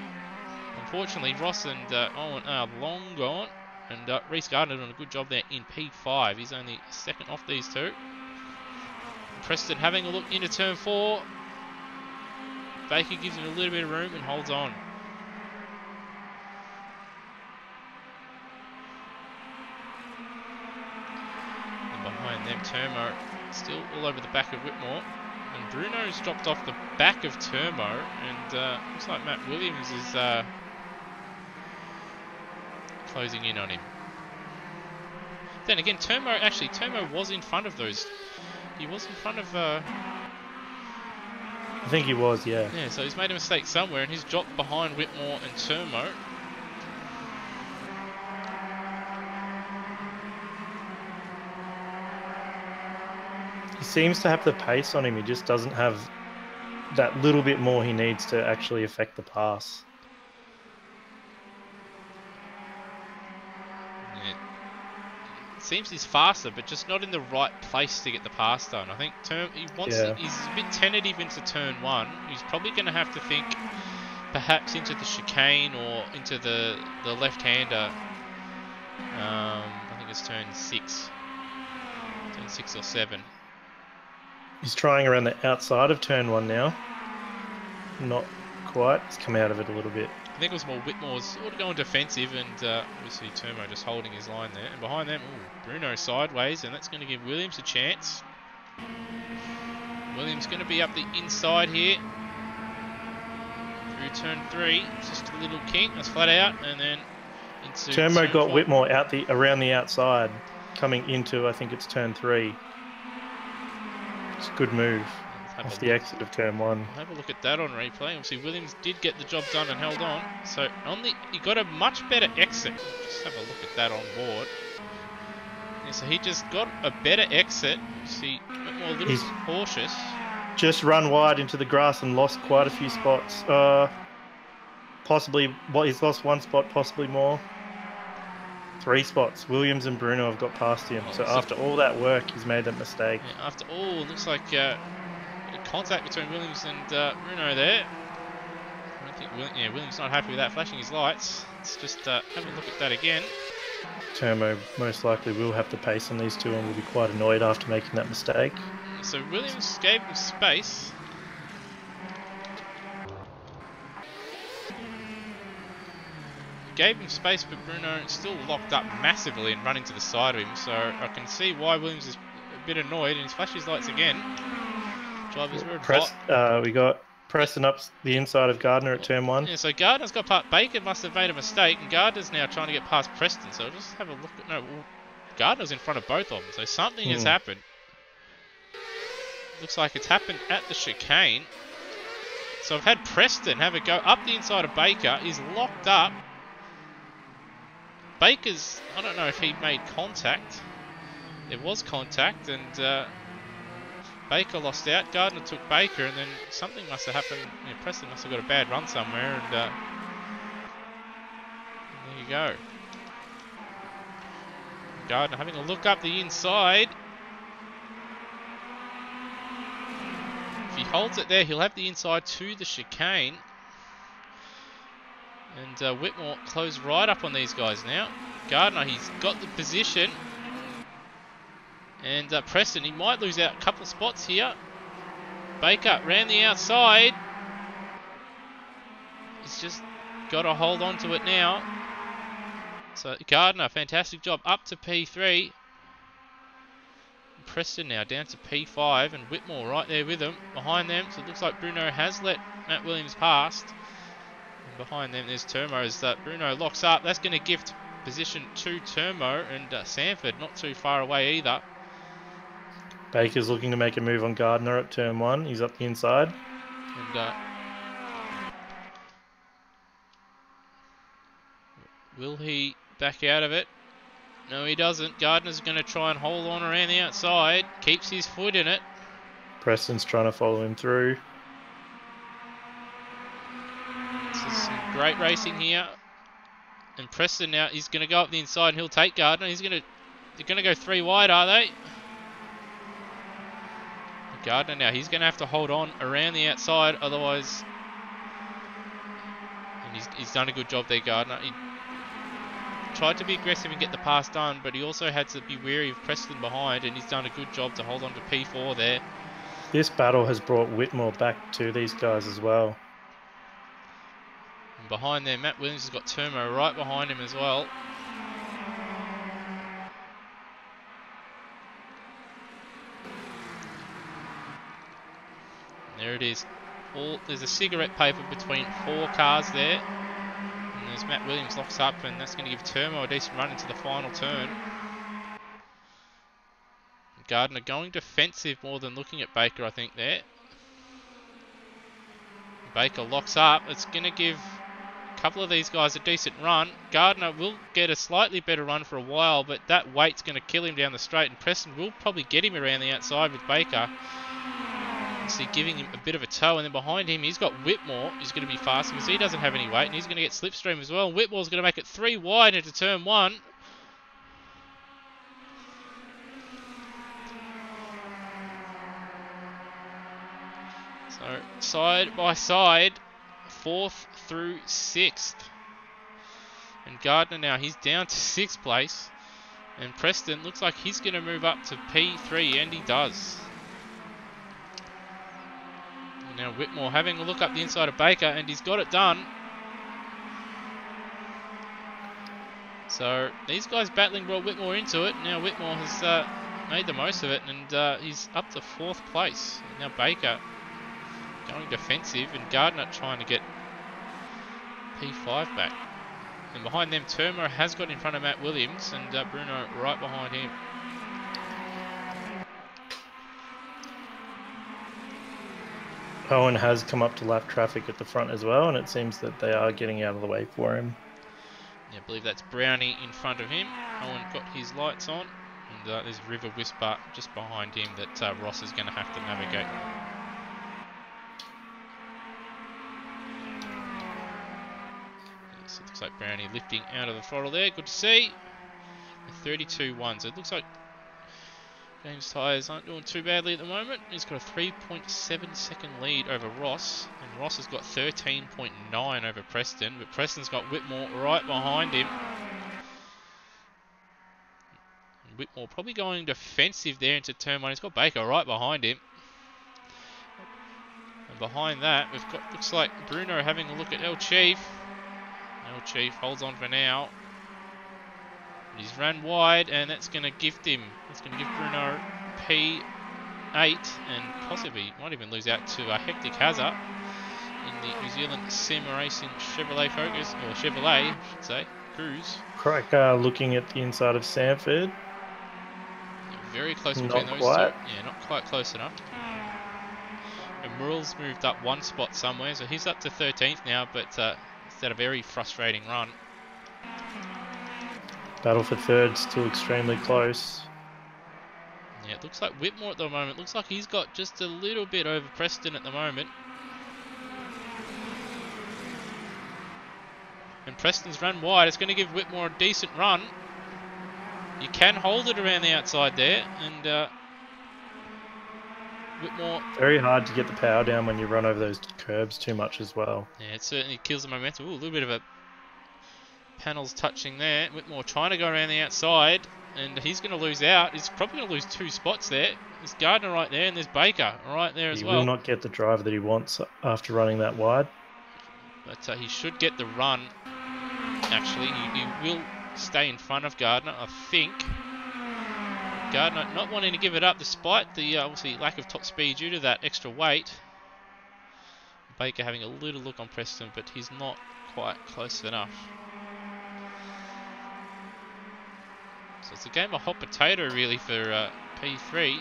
Unfortunately, Ross and Owen are long gone. And Reece Gardner done a good job there in P5. He's only second off these two. And Preston having a look into turn 4. Baker gives him a little bit of room and holds on. Behind them, Turmo still all over the back of Whitmore, and Bruno's dropped off the back of Turmo, and looks like Matt Williams is closing in on him. Then again, Turmo was in front of those. He was in front of. I think he was, yeah. Yeah, so he's made a mistake somewhere, and he's dropped behind Whitmore and Turmo. He seems to have the pace on him. He just doesn't have that little bit more he needs to actually affect the pass. Yeah. It seems he's faster, but just not in the right place to get the pass done. I think he's a bit tentative into turn 1. He's probably going to have to think perhaps into the chicane or into the left-hander. I think it's turn 6. Turn 6 or 7. He's trying around the outside of turn 1 now. Not quite. He's come out of it a little bit. I think it was more Whitmore's sort of going defensive, and obviously Turmo just holding his line there. And behind them, Bruno sideways, and that's going to give Williams a chance. Williams going to be up the inside here. Through turn 3, just a little kink, that's flat out, and then into Turmo got 4. Whitmore out around the outside. coming into, I think it's turn 3. It's a good move off the exit of turn 1. We'll have a look at that on replay. Obviously, Williams did get the job done and held on. So he got a much better exit. Just have a look at that on board. Yeah, so he just got a better exit. See, a little He's cautious. Just run wide into the grass and lost quite a few spots. Possibly, he's lost 1 spot, possibly more. 3 spots. Williams and Bruno have got past him. So after all that work, he's made that mistake. Yeah, after all, looks like contact between Williams and Bruno there. I don't think Williams not happy with that, flashing his lights. Let's just have a look at that again. Turmo most likely will have to pace on these two and will be quite annoyed after making that mistake. So Williams gave him space. Gave him space, but Bruno still locked up massively and running to the side of him. So I can see why Williams is a bit annoyed, and he's flashed his lights again. Drivers were we got Preston up the inside of Gardner at turn 1. Yeah, so Gardner's got past. Baker must have made a mistake, and Gardner's now trying to get past Preston. So just have a look at Gardner's in front of both of them. So something has happened. Looks like it's happened at the chicane. So I've had Preston have a go up the inside of Baker. He's locked up. Baker's, I don't know if he made contact. There was contact, and Baker lost out. Gardner took Baker, and then something must have happened. Yeah, Preston must have got a bad run somewhere, and there you go. Gardner having a look up the inside. If he holds it there, he'll have the inside to the chicane. And Whitmore closed right up on these guys now. Gardner, he's got the position. And Preston, he might lose out a couple spots here. Baker ran the outside. He's just got to hold on to it now. So Gardner, fantastic job, up to P3. Preston now down to P5, and Whitmore right there with them, behind them. So it looks like Bruno has let Matt Williams past. And behind them there's Turmo as Bruno locks up. That's going to give position to Turmo, and Sanford not too far away either. Baker's looking to make a move on Gardner at turn 1. He's up the inside. And will he back out of it? No, he doesn't. Gardner's going to try and hold on around the outside. Keeps his foot in it. Preston's trying to follow him through. This is some great racing here. And Preston now, he's going to go up the inside and he'll take Gardner. They're going to go 3 wide, are they? Gardner now, he's going to have to hold on around the outside, otherwise... And he's done a good job there, Gardner. He tried to be aggressive and get the pass done, but he also had to be wary of Preston behind, and he's done a good job to hold on to P4 there. This battle has brought Whitmore back to these guys as well. And behind there, Matt Williams has got Turmo right behind him as well. And there it is. There's a cigarette paper between 4 cars there. And there's Matt Williams locks up, and that's going to give Turmo a decent run into the final turn. Gardner going defensive more than looking at Baker, I think, there. Baker locks up. It's going to give a couple of these guys a decent run. Gardner will get a slightly better run for a while, but that weight's going to kill him down the straight, and Preston will probably get him around the outside with Baker. See, giving him a bit of a tow, and then behind him he's got Whitmore, who's going to be fast because he doesn't have any weight, and he's going to get slipstream as well. And Whitmore's going to make it 3 wide into turn 1. So side by side, 4th through 6th, and Gardner now, he's down to 6th place, and Preston looks like he's going to move up to P3, and he does. Now Whitmore having a look up the inside of Baker, and he's got it done. So these guys battling brought Whitmore into it. Now Whitmore has made the most of it, and he's up to 4th place. Now Baker going defensive, and Gardner trying to get P5 back. And behind them, Turmo has got in front of Matt Williams, and Bruno right behind him. Owen has come up to lap traffic at the front as well, and it seems that they are getting out of the way for him. Yeah, I believe that's Brownie in front of him. Owen got his lights on, and there's River Whisper just behind him that Ross is going to have to navigate. Yes, it looks like Brownie lifting out of the throttle there. Good to see. 32.1, so it looks like James tyres aren't doing too badly at the moment. He's got a 3.7 second lead over Ross, and Ross has got 13.9 over Preston, but Preston's got Whitmore right behind him. And Whitmore probably going defensive there into turn one. He's got Baker right behind him. And behind that, we've got, looks like Bruno having a look at El Chief. El Chief holds on for now. He's run wide, and that's going to gift him. That's going to give Bruno P8, and possibly might even lose out to a Hectic Hazard in the New Zealand Sim Racing Chevrolet Focus, or Chevrolet, I should say, Cruise. Cracker looking at the inside of Sanford. Very close Not between those quite. two. Yeah, not quite close enough. And Murrell's moved up one spot somewhere, so he's up to 13th now, but it's had a very frustrating run. Battle for third, still extremely close. Yeah, it looks like Whitmore at the moment. Looks like he's got just a little bit over Preston at the moment. And Preston's run wide. It's going to give Whitmore a decent run. You can hold it around the outside there, and Whitmore... Very hard to get the power down when you run over those curbs too much as well. Yeah, it certainly kills the momentum. Ooh, a little bit of a panels touching there. Whitmore trying to go around the outside, and he's going to lose out. He's probably going to lose 2 spots there. There's Gardner right there, and there's Baker right there as well. He will not get the drive that he wants after running that wide. But he should get the run. Actually, he will stay in front of Gardner, I think. Gardner not wanting to give it up despite the obviously lack of top speed due to that extra weight. Baker having a little look on Preston, but he's not quite close enough. So it's a game of hot potato really for P3.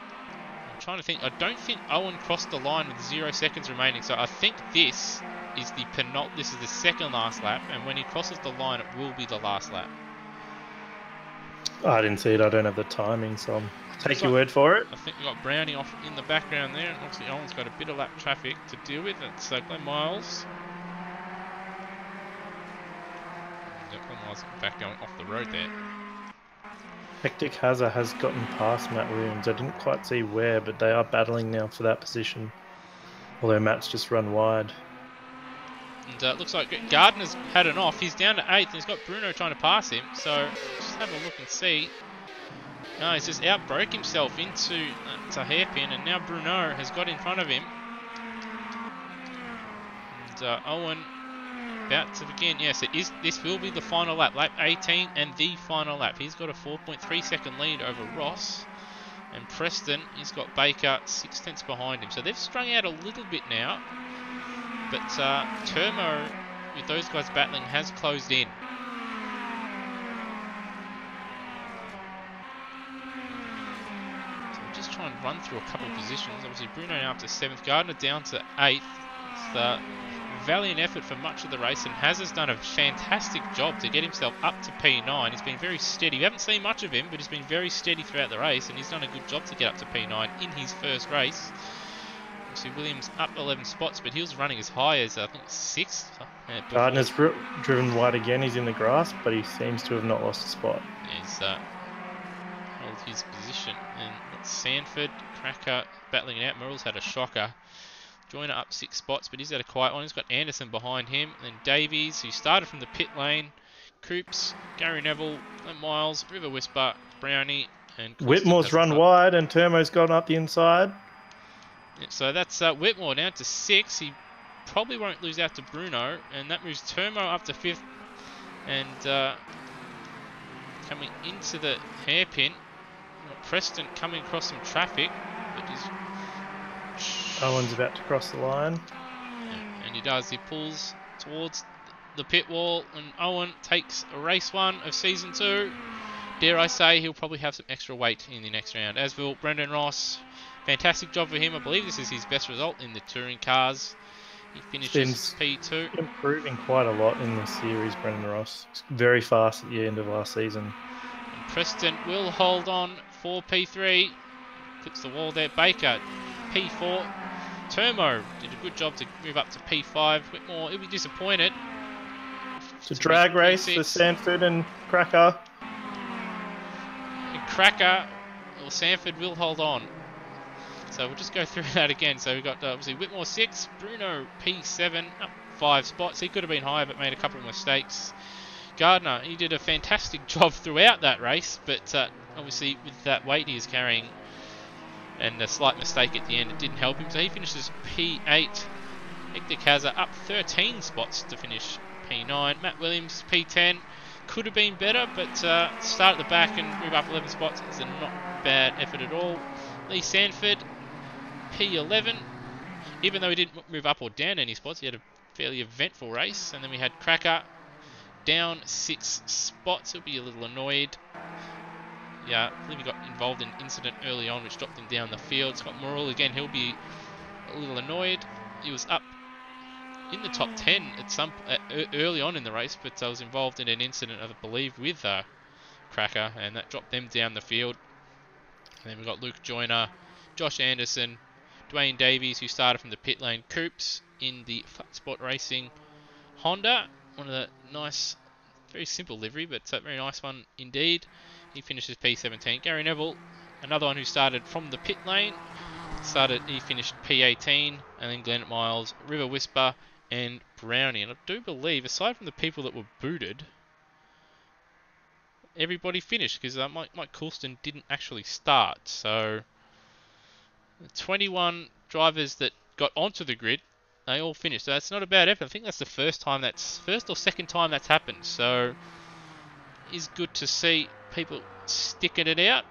I'm trying to think. I don't think Owen crossed the line with 0 seconds remaining, so I think this is the second last lap, and when he crosses the line, it will be the last lap. I didn't see it. I don't have the timing, so I'll take your word for it. I think we've got Brownie off in the background there, and obviously Owen's got a bit of lap traffic to deal with. It's Glenn Miles. Glenn Miles back going off the road there. Hectic Hazard has gotten past Matt Williams. I didn't quite see where, but they are battling now for that position. Although Matt's just run wide. And it looks like Gardner's had an off. He's down to 8th, and he's got Bruno trying to pass him. So just have a look and see. No, he's just outbroke himself into a hairpin, and now Bruno has got in front of him. And Owen about to begin. Yes, this will be the final lap. Lap 18 and the final lap. He's got a 4.3 second lead over Ross. And Preston, he's got Baker 6 tenths behind him. So they've strung out a little bit now. But Turmo, with those guys battling, has closed in. So we'll just try and run through a couple of positions. Obviously Bruno now up to 7th, Gardner down to 8th. It's a valiant effort for much of the race, and Hazard's done a fantastic job to get himself up to P9. He's been very steady. We haven't seen much of him, but he's been very steady throughout the race, and he's done a good job to get up to P9 in his first race. Obviously Williams up 11 spots, but he was running as high as I think 6th. Gardner's driven wide again. He's in the grass, but he seems to have not lost a spot. Yeah, he's held his position. And it's Sanford, Cracker battling it out. Murrell's had a shocker. Joyner up 6 spots, but he's had a quiet one. He's got Anderson behind him. Then Davies, who started from the pit lane. Coops, Gary Neville, and Miles, River Whisper, Brownie, and Whitmore's run wide, and Turmo's gone up the inside. Yeah, so that's Whitmore down to 6. He probably won't lose out to Bruno, and that moves Turmo up to 5th. And coming into the hairpin, Preston coming across some traffic, but he's... Owen's about to cross the line. Yeah, and he does. He pulls towards the pit wall, and Owen takes race 1 of season 2. Dare I say, he'll probably have some extra weight in the next round. As will Brendan Ross. Fantastic job for him. I believe this is his best result in the touring cars. He finishes P2. Improving quite a lot in this series, Brendan Ross. Very fast at the end of last season. And Preston will hold on for P3. Puts the wall there. Baker, P4. Termo did a good job to move up to P5. Whitmore, he'll be disappointed. It's a drag race for Sanford and Cracker. And Cracker, well, Sanford will hold on. So we'll just go through that again. So we've got obviously Whitmore 6, Bruno P7, up 5 spots. He could have been higher but made a couple of mistakes. Gardner, he did a fantastic job throughout that race, but obviously with that weight he is carrying and a slight mistake at the end, it didn't help him. So he finishes P8. Hector Kaza up 13 spots to finish P9. Matt Williams P10. Could have been better, but start at the back and move up 11 spots is a not bad effort at all. Lee Sanford P11. Even though he didn't move up or down any spots, he had a fairly eventful race. And then we had Cracker down 6 spots. He'll be a little annoyed. Yeah, I believe he got involved in an incident early on which dropped him down the field. Scott Morrill again, he'll be a little annoyed. He was up in the top 10 at early on in the race, but I was involved in an incident, I believe, with Cracker, and that dropped them down the field. And then we've got Luke Joyner, Josh Anderson, Dwayne Davies, who started from the pit lane. Coops in the Flat Spot Racing Honda. One of the nice, very simple livery, but a very nice one indeed. He finishes P17. Gary Neville, another one who started from the pit lane. He finished P18. And then Glenn Miles, River Whisper, and Brownie. And I do believe, aside from the people that were booted, everybody finished, because Mike Coulston didn't actually start. So 21 drivers that got onto the grid, they all finished. So that's not a bad effort. I think that's the first or second time that's happened. So it is good to see people sticking it out.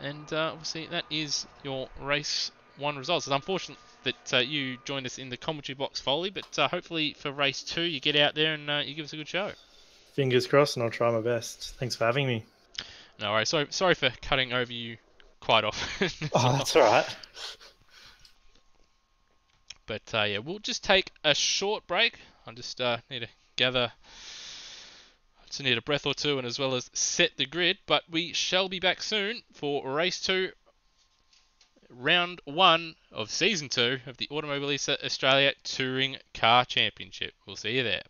And obviously that is your race 1 results. It's unfortunate that you joined us in the commentary box, Foley, but hopefully for race 2 you get out there and you give us a good show. Fingers crossed, and I'll try my best. Thanks for having me. No worries. Sorry for cutting over you quite often. That's all right. But yeah, we'll just take a short break. I just need to gather. Just need a breath or two, and as well as set the grid. But we shall be back soon for race 2, round 1 of season 2 of the Automobilista Australia Touring Car Championship. We'll see you there.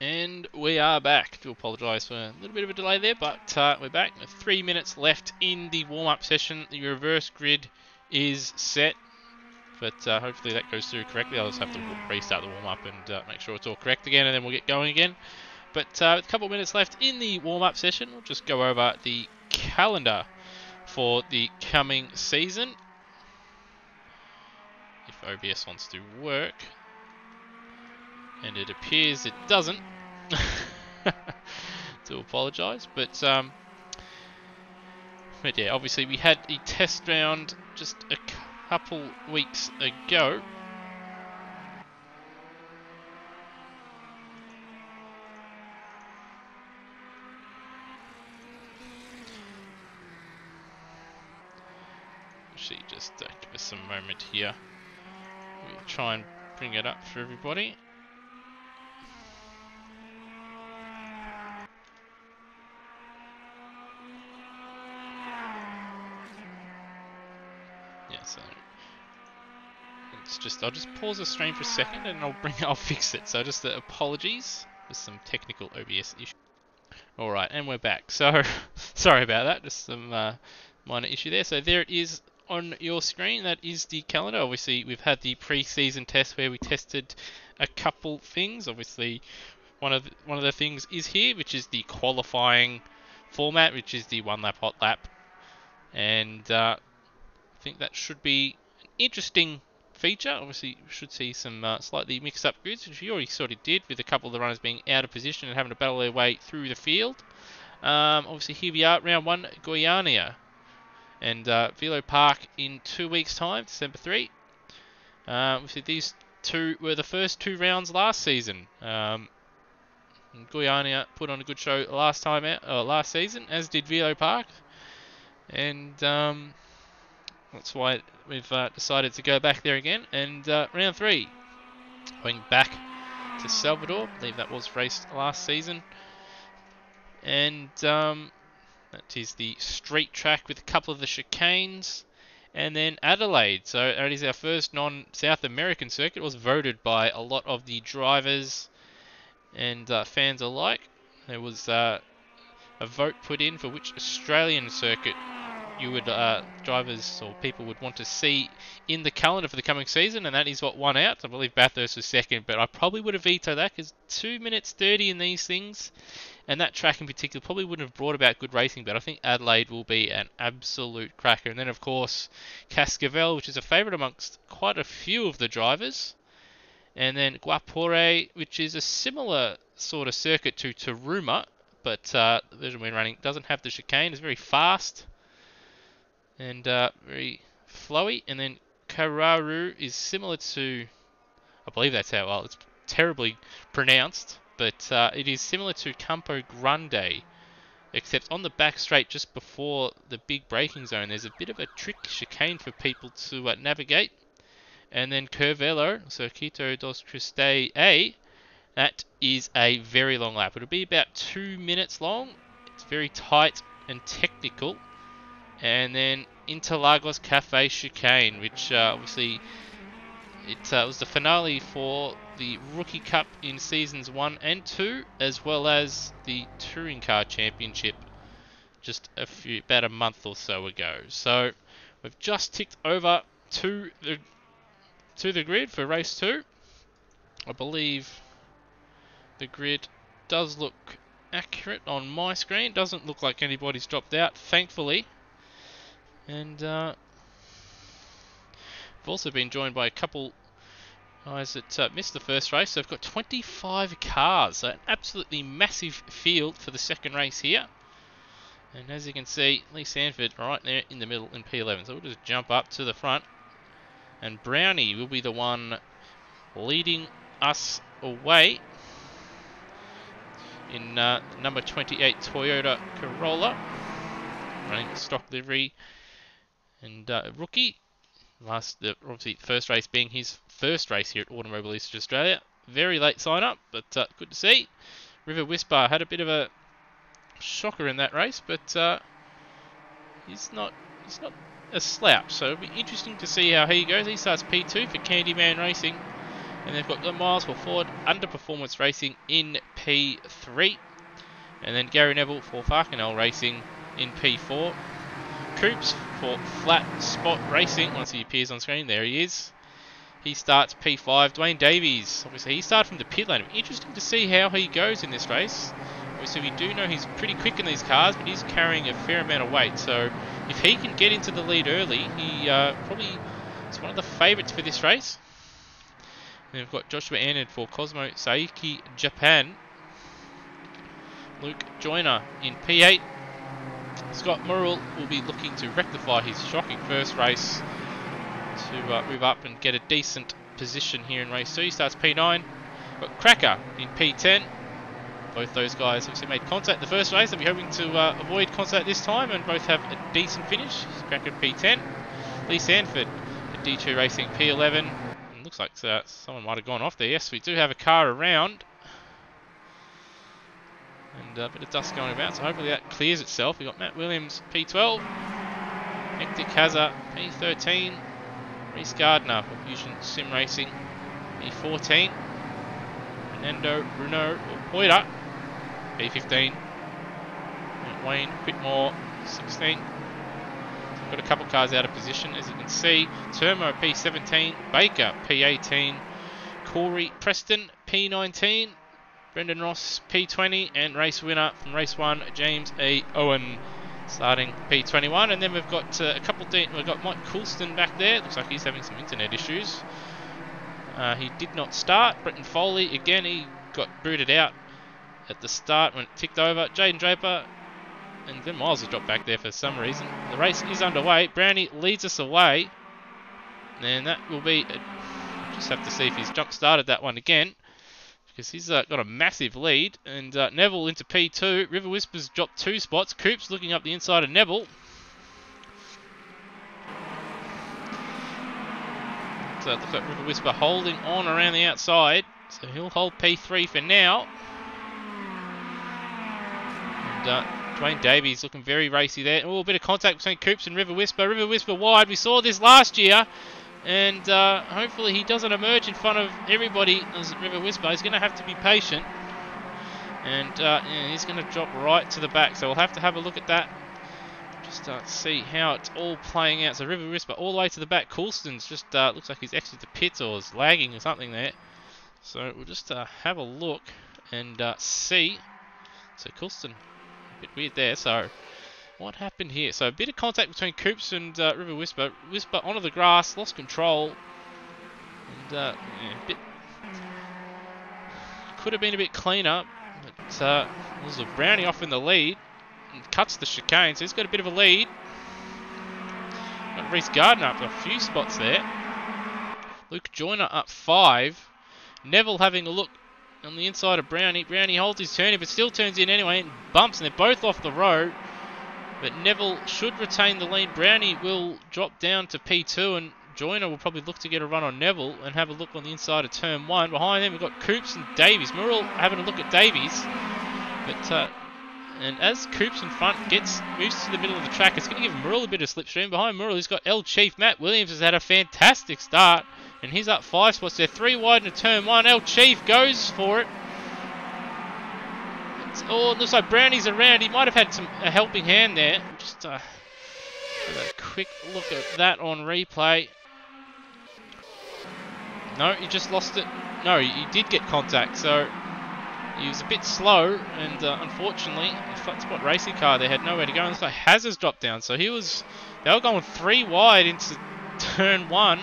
And we are back. Do apologise for a little bit of a delay there, but we're back. 3 minutes left in the warm-up session. The reverse grid is set, but hopefully that goes through correctly. I'll just have to restart the warm-up and make sure it's all correct again, and then we'll get going again. But with a couple of minutes left in the warm-up session, we'll just go over the calendar for the coming season. If OBS wants to work. And it appears it doesn't. Do apologise, but yeah, obviously we had a test round just a couple weeks ago. Actually, just give us some moment here. We'll try and bring it up for everybody. Yeah, so it's just I'll just pause the stream for a second and I'll fix it. So just apologies for some technical OBS issues. All right, and we're back. So sorry about that. Just some minor issue there. So there it is on your screen. That is the calendar. Obviously, we've had the pre-season test where we tested a couple things. Obviously, one of the things is here, which is the qualifying format, which is the 1 lap hot lap, and I think that should be an interesting feature. Obviously, you should see some slightly mixed up grids, which you already sort of did with a couple of the runners being out of position and having to battle their way through the field. Obviously, here we are, round 1, Goiania, and Velo Park in 2 weeks' time, December 3. Obviously, these two were the first 2 rounds last season. Goiania put on a good show last season, as did Velo Park, and that's why we've decided to go back there again. And round 3, going back to Salvador. I believe that was raced last season. And that is the street track with a couple of the chicanes. And then Adelaide. So that is our first non-South American circuit. It was voted by a lot of the drivers and fans alike. There was a vote put in for which Australian circuit you would drivers or people would want to see in the calendar for the coming season, and that is what won out. I believe Bathurst was second, but I probably would have vetoed that because 2 minutes 30 in these things, and that track in particular probably wouldn't have brought about good racing, but I think Adelaide will be an absolute cracker. And then of course Cascavel, which is a favourite amongst quite a few of the drivers, and then Guapore, which is a similar sort of circuit to Taruma, but the version we're running doesn't have the chicane. It's very fast and very flowy. And then Kararu is similar to, I believe that's how, well, it's terribly pronounced, but it is similar to Campo Grande, except on the back straight just before the big braking zone, there's a bit of a trick chicane for people to navigate. And then Curvelo, Circuito dos Cristais A, that is a very long lap. It'll be about 2 minutes long. It's very tight and technical. And then Interlagos Cafe Chicane, which obviously it was the finale for the Rookie Cup in seasons 1 and 2, as well as the Touring Car Championship just about a month or so ago. So we've just ticked over to the grid for race 2. I believe the grid does look accurate on my screen. Doesn't look like anybody's dropped out, thankfully. And I've also been joined by a couple guys that missed the first race. So they've got 25 cars, so an absolutely massive field for the second race here. And as you can see, Lee Sanford right there in the middle in P11. So we'll just jump up to the front. And Brownie will be the one leading us away in number 28 Toyota Corolla, running stock livery. And Rookie, obviously the first race being his first race here at Automobilista Australia. Very late sign up, but good to see. River Whisper had a bit of a shocker in that race, but he's not a slouch. So it'll be interesting to see how he goes. He starts P2 for Candyman Racing. And they've got Miles for Ford Underperformance Racing in P3. And then Gary Neville for Farkinell Racing in P4. Coops for Flat Spot Racing. Once he appears on screen, there he is. He starts P5. Dwayne Davies, obviously he started from the pit lane. Interesting to see how he goes in this race. Obviously we do know he's pretty quick in these cars, but he's carrying a fair amount of weight. So if he can get into the lead early, he probably is one of the favourites for this race. And we've got Joshua Anand for Cosmo Saiki Japan. Luke Joyner in P8. Scott Murrell will be looking to rectify his shocking first race to move up and get a decent position here in race 2. He starts P9. Got Cracker in P10. Both those guys obviously made contact the first race. They'll be hoping to avoid contact this time and both have a decent finish. Cracker P10. Lee Sanford at D2 Racing P11. And looks like someone might have gone off there. Yes, we do have a car around. And a bit of dust going about, so hopefully that clears itself. We've got Matt Williams P12. Hector Kaza P13. Reese Gardner for Fusion Sim Racing P14. Fernando Bruno Poira P15. Wayne Whitmore 16. So got a couple cars out of position as you can see. Termo P17. Baker P18. Corey Preston P19. Brendan Ross P20. And race winner from race 1 James A. Owen starting P21. And then we've got a couple we've got Mike Coulston back there. Looks like he's having some internet issues. He did not start. Bretton Foley again, he got booted out at the start when it ticked over. Jaden Draper and Glenn Miles has dropped back there for some reason. The race is underway. Brownie leads us away. And that will be just have to see if he's jump started that one again, because he's got a massive lead. And Neville into P2. River Whispers dropped 2 spots. Coops looking up the inside of Neville. So it looks like River Whisper holding on around the outside. So he'll hold P3 for now. And Dwayne Davies looking very racy there. Oh, a bit of contact between Coops and River Whisper. River Whisper wide. We saw this last year. And hopefully he doesn't emerge in front of everybody as River Whisper. He's going to have to be patient. And yeah, he's going to drop right to the back. So we'll have to have a look at that. Just see how it's all playing out. So River Whisper all the way to the back. Coulston's just looks like he's exited the pits or is lagging or something there. So we'll just have a look and see. So Coulston, a bit weird there. So what happened here? So a bit of contact between Coops and River Whisper. Whisper onto the grass, lost control. And yeah, a bit could have been a bit cleaner. But there's a Brownie off in the lead. And cuts the chicane, so he's got a bit of a lead. Got Reese Gardner up a few spots there. Luke Joyner up 5. Neville having a look on the inside of Brownie. Brownie holds his turn, but still turns in anyway and bumps, and they're both off the road. But Neville should retain the lead. Brownie will drop down to P2, and Joyner will probably look to get a run on Neville and have a look on the inside of turn 1. Behind them we've got Coops and Davies. Murrell having a look at Davies. But and as Coops in front moves to the middle of the track, it's going to give Murrell a bit of slipstream. Behind Murrell, he's got El Chief. Matt Williams has had a fantastic start, and he's up 5 spots there. 3 wide into turn 1. El Chief goes for it. Oh, it looks like Brownie's around. He might have had a helping hand there. Just have a quick look at that on replay. No, he just lost it. No, he did get contact, so he was a bit slow, and unfortunately, the flat spot racing car there had nowhere to go. And this guy Hazard's dropped down, so they were going 3 wide into turn 1,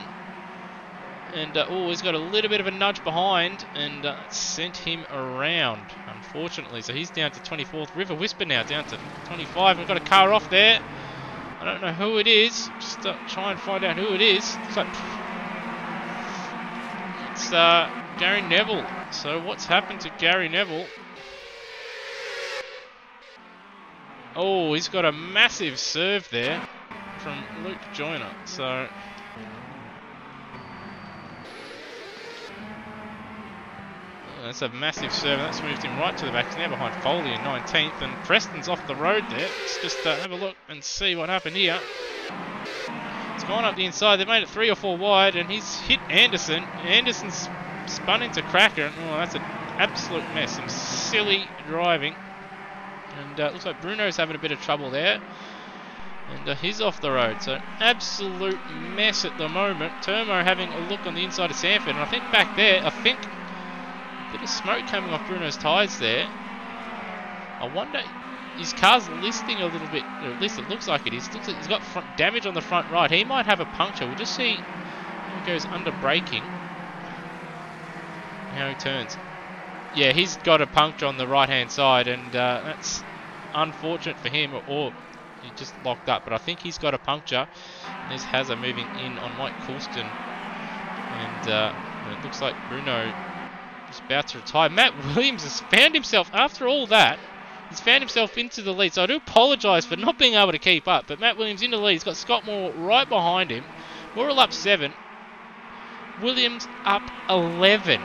and oh, he's got a little bit of a nudge behind, and sent him around, unfortunately. So he's down to 24th. River Whisper now down to 25. We've got a car off there. I don't know who it is. Just try and find out who it is. It's like it's Gary Neville. So what's happened to Gary Neville? Oh, he's got a massive serve there from Luke Joyner. So that's a massive serve. That's moved him right to the back. He's now behind Foley in 19th, and Preston's off the road there. Let's just have a look and see what happened here. It's gone up the inside. They made it 3 or 4 wide, and he's hit Anderson. Anderson's spun into Cracker. Oh, that's an absolute mess. Some silly driving. And looks like Bruno's having a bit of trouble there. And he's off the road. So absolute mess at the moment. Turmo having a look on the inside of Sanford. And I think back there, a bit of smoke coming off Bruno's tyres there. I wonder, his car's listing a little bit, or at least it looks like it is. Looks like he's got damage on the front right. He might have a puncture. We'll just see how he goes under braking. How he turns. Yeah, he's got a puncture on the right-hand side, and that's unfortunate for him, or he just locked up. But I think he's got a puncture. And there's Hazza moving in on Mike Coulston. And it looks like Bruno is about to retire. Matt Williams has found himself, after all that, he's found himself into the lead. So I do apologise for not being able to keep up. But Matt Williams in the lead. He's got Scott Moore right behind him. We're all up 7. Williams up 11.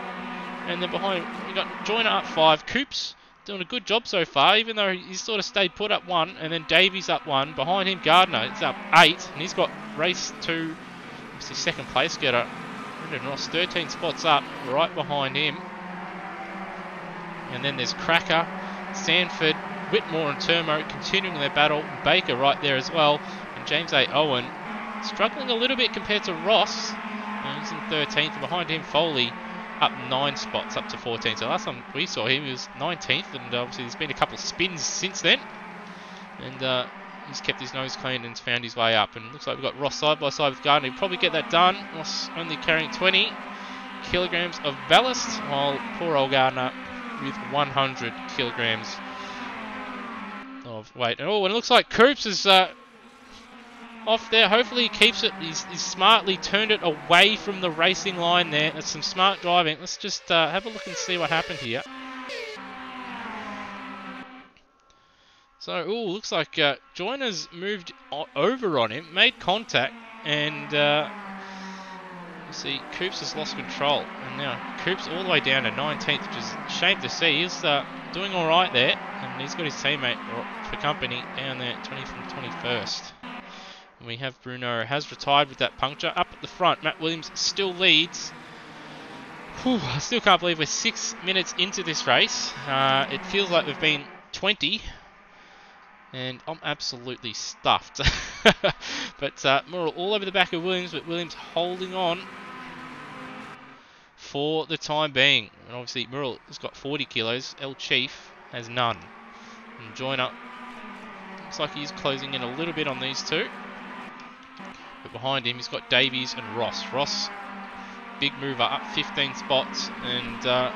And then behind him, we've got Joyner up 5. Coops doing a good job so far, even though he's sort of stayed put up 1. And then Davies up 1. Behind him, Gardner is up 8. And he's got race 2. It's his second place getter. Brendan Ross 13 spots up, right behind him. And then there's Cracker, Sanford, Whitmore and Turmo continuing their battle. Baker right there as well. And James A. Owen struggling a little bit compared to Ross. And he's in 13th. And behind him, Foley up 9 spots, up to 14. So last time we saw him, he was 19th. And obviously there's been a couple of spins since then. And he's kept his nose clean and found his way up. And it looks like we've got Ross side by side with Gardner. He'll probably get that done. Ross only carrying 20 kilograms of ballast, while poor old Gardner with 100 kilograms of weight. And it looks like Coops is off there. Hopefully he keeps it. He's smartly turned it away from the racing line there. That's some smart driving. Let's just have a look and see what happened here. So, looks like Joyner's moved over on him, made contact, and you see Coops has lost control. And now Coops all the way down to 19th, which is a shame to see. He's doing all right there, and he's got his teammate for company down there, 20th and 21st. And we have Bruno has retired with that puncture. Up at the front, Matt Williams still leads. Whew, I still can't believe we're 6 minutes into this race. It feels like we've been 20. And I'm absolutely stuffed. But Murrell all over the back of Williams, but Williams holding on for the time being. And obviously Murrell has got 40 kilos. El Chief has none. And Joyner looks like he's closing in a little bit on these two. But behind him he's got Davies and Ross. Ross, big mover, up 15 spots. And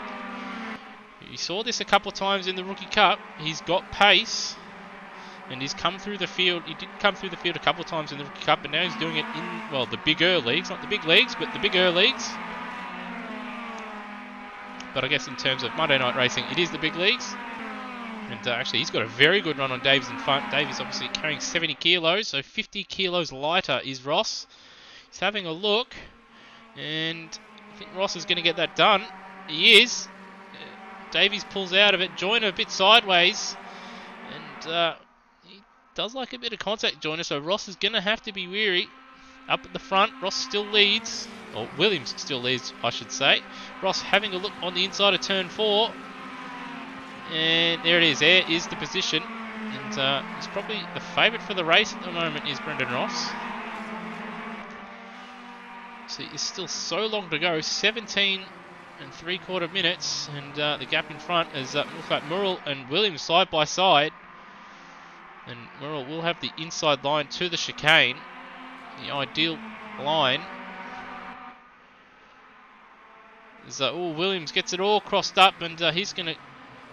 you saw this a couple of times in the Rookie Cup. He's got pace. And he's come through the field. He did come through the field a couple of times in the Rookie Cup, and now he's doing it in, well, the bigger leagues. Not the big leagues, but the bigger leagues. But I guess in terms of Monday night racing, it is the big leagues. And actually, he's got a very good run on Davies in front. Davies obviously carrying 70 kilos, so 50 kilos lighter is Ross. He's having a look, and I think Ross is going to get that done. He is. Davies pulls out of it. Joyner a bit sideways. And does like a bit of contact, Joyner, so Ross is going to have to be wary. Up at the front, Ross still leads. Or Williams still leads, I should say. Ross having a look on the inside of turn 4. And there it is. There is the position. And he's probably the favourite for the race at the moment is Brendan Ross. See, it's still so long to go. 17 and 3/4 minutes. And the gap in front is looks like Murrell and Williams side by side. And Murrell will have the inside line to the chicane. The ideal line. Is Williams gets it all crossed up, and he's going to...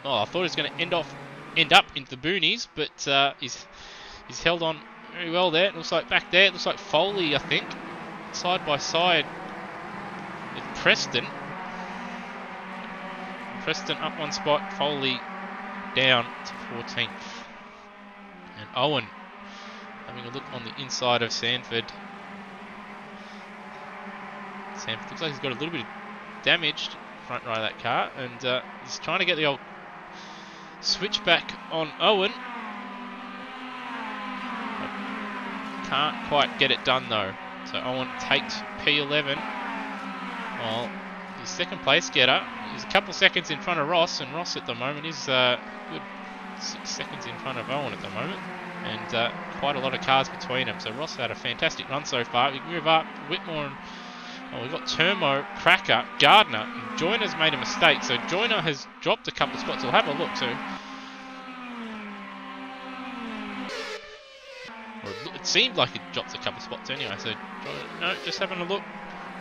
Oh, I thought he was going to end up into the boonies, but he's held on very well there. It looks like back there, it looks like Foley, I think. Side by side with Preston. Preston up 1 spot, Foley down to 14th. And Owen having a look on the inside of Sanford. Sanford looks like he's got a little bit of damage front right of that car, and he's trying to get the old switchback on Owen. Can't quite get it done though. So Owen takes P11. Well, he's second place getter. He's a couple seconds in front of Ross, and Ross at the moment is good 6 seconds in front of Owen at the moment, and quite a lot of cars between them. So Ross had a fantastic run so far. We can move up. Whitmore and we've got Turmo, Cracker, Gardner, and Joyner's made a mistake. So Joyner has dropped a couple of spots. We'll have a look. So it seemed like he dropped a couple of spots anyway. So no, just having a look.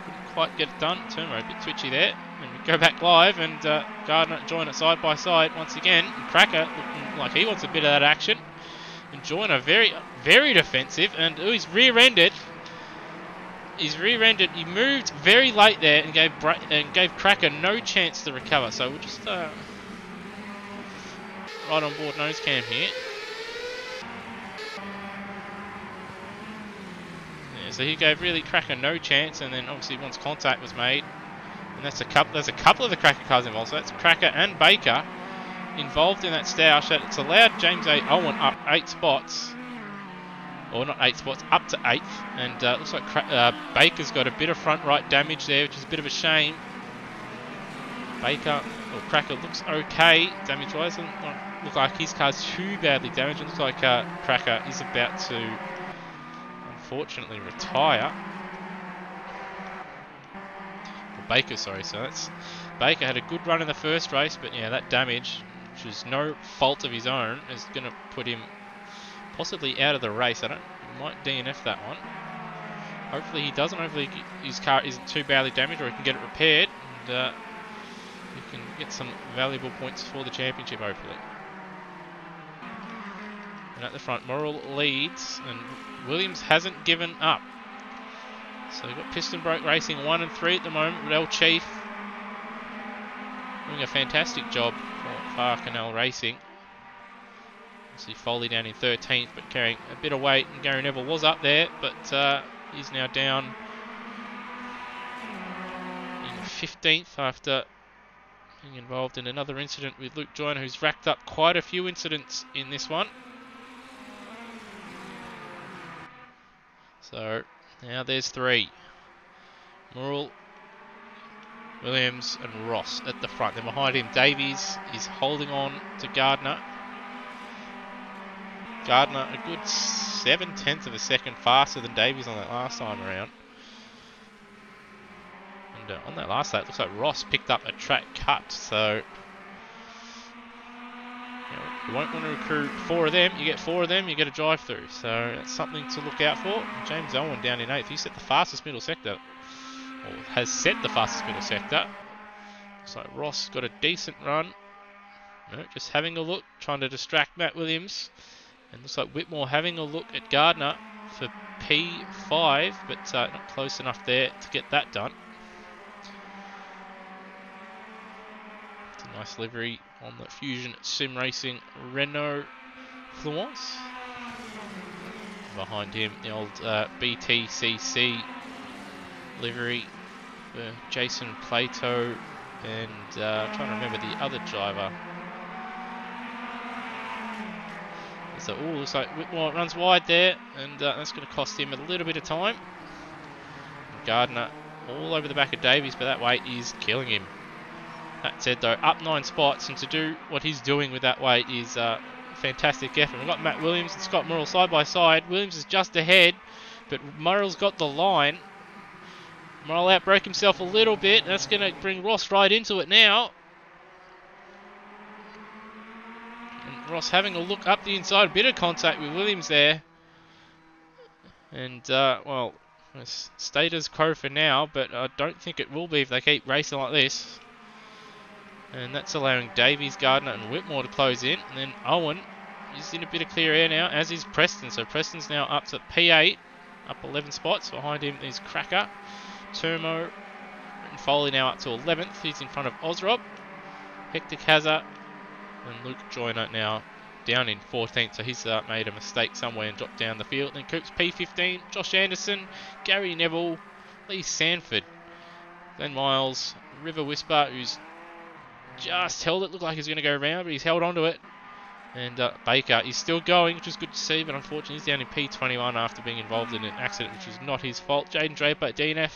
Couldn't quite get it done. Turmo a bit twitchy there. And we go back live, and Gardner and Joyner side by side once again. And Cracker looking like he wants a bit of that action. And Joyner very, very defensive, and he's rear-ended. He's rear-ended. He moved very late there and gave Cracker no chance to recover. So we'll just right on board nose cam here. Yeah, so he gave really Cracker no chance, and then obviously once contact was made, and there's a couple of the Cracker cars involved. So that's Cracker and Baker involved in that stoush. It's allowed James A. Owen up 8 spots. Or not 8 spots, up to 8th. And looks like Baker's got a bit of front right damage there, which is a bit of a shame. Cracker looks okay damage-wise. Doesn't look like his car's too badly damaged. It looks like Cracker is about to, unfortunately, retire. Baker, sorry. So that's Baker had a good run in the first race, but yeah, that damage, which is no fault of his own, is going to put him possibly out of the race. He might DNF that one. Hopefully he doesn't. Hopefully his car isn't too badly damaged, or he can get it repaired, and he can get some valuable points for the championship, hopefully. And at the front, Morrill leads, and Williams hasn't given up. So we've got Piston Broke Racing 1 and 3 at the moment, with El Chief doing a fantastic job for Far Canal Racing. See Foley down in 13th, but carrying a bit of weight, and Gary Neville was up there, but he's now down in 15th after being involved in another incident with Luke Joyner, who's racked up quite a few incidents in this one. So now there's 3. Morrill, Williams and Ross at the front. Then behind him, Davies is holding on to Gardner. Gardner a good 7/10 of a second faster than Davies on that last time around. And on that last lap, it looks like Ross picked up a track cut. So you won't want to recruit 4 of them. You get 4 of them, you get a drive through. So that's something to look out for. James Owen down in 8th. He set the fastest middle sector, or has set the fastest middle sector. Looks like Ross got a decent run. No, just having a look, trying to distract Matt Williams. And looks like Whitmore having a look at Gardner for P5, but not close enough there to get that done. It's a nice livery on the Fusion Sim Racing Renault Fluence. Behind him, the old BTCC livery for Jason Plato, and I'm trying to remember the other driver. So, looks like Whitmore runs wide there, and that's going to cost him a little bit of time. And Gardner all over the back of Davies, but that weight is killing him. That said, though, up 9 spots, and to do what he's doing with that weight is a fantastic effort. We've got Matt Williams and Scott Morrill side by side. Williams is just ahead, but Morrill's got the line. Morrill outbroke himself a little bit, and that's going to bring Ross right into it now. Ross having a look up the inside, a bit of contact with Williams there. And, well, status quo for now, but I don't think it will be if they keep racing like this. And that's allowing Davies, Gardner and Whitmore to close in. And then Owen is in a bit of clear air now, as is Preston. So Preston's now up to P8, up 11 spots. Behind him is Cracker, Turmo and Foley now up to 11th. He's in front of Osrob, Hector Kaza, and Luke Joyner now down in 14th, so he's made a mistake somewhere and dropped down the field. Then Coops P15, Josh Anderson, Gary Neville, Lee Sanford, Glenn Miles, River Whisper, who's just held it. Looked like he's going to go around, but he's held onto it. And Baker is still going, which is good to see, but unfortunately he's down in P21 after being involved in an accident which was not his fault. Jaden Draper, DNF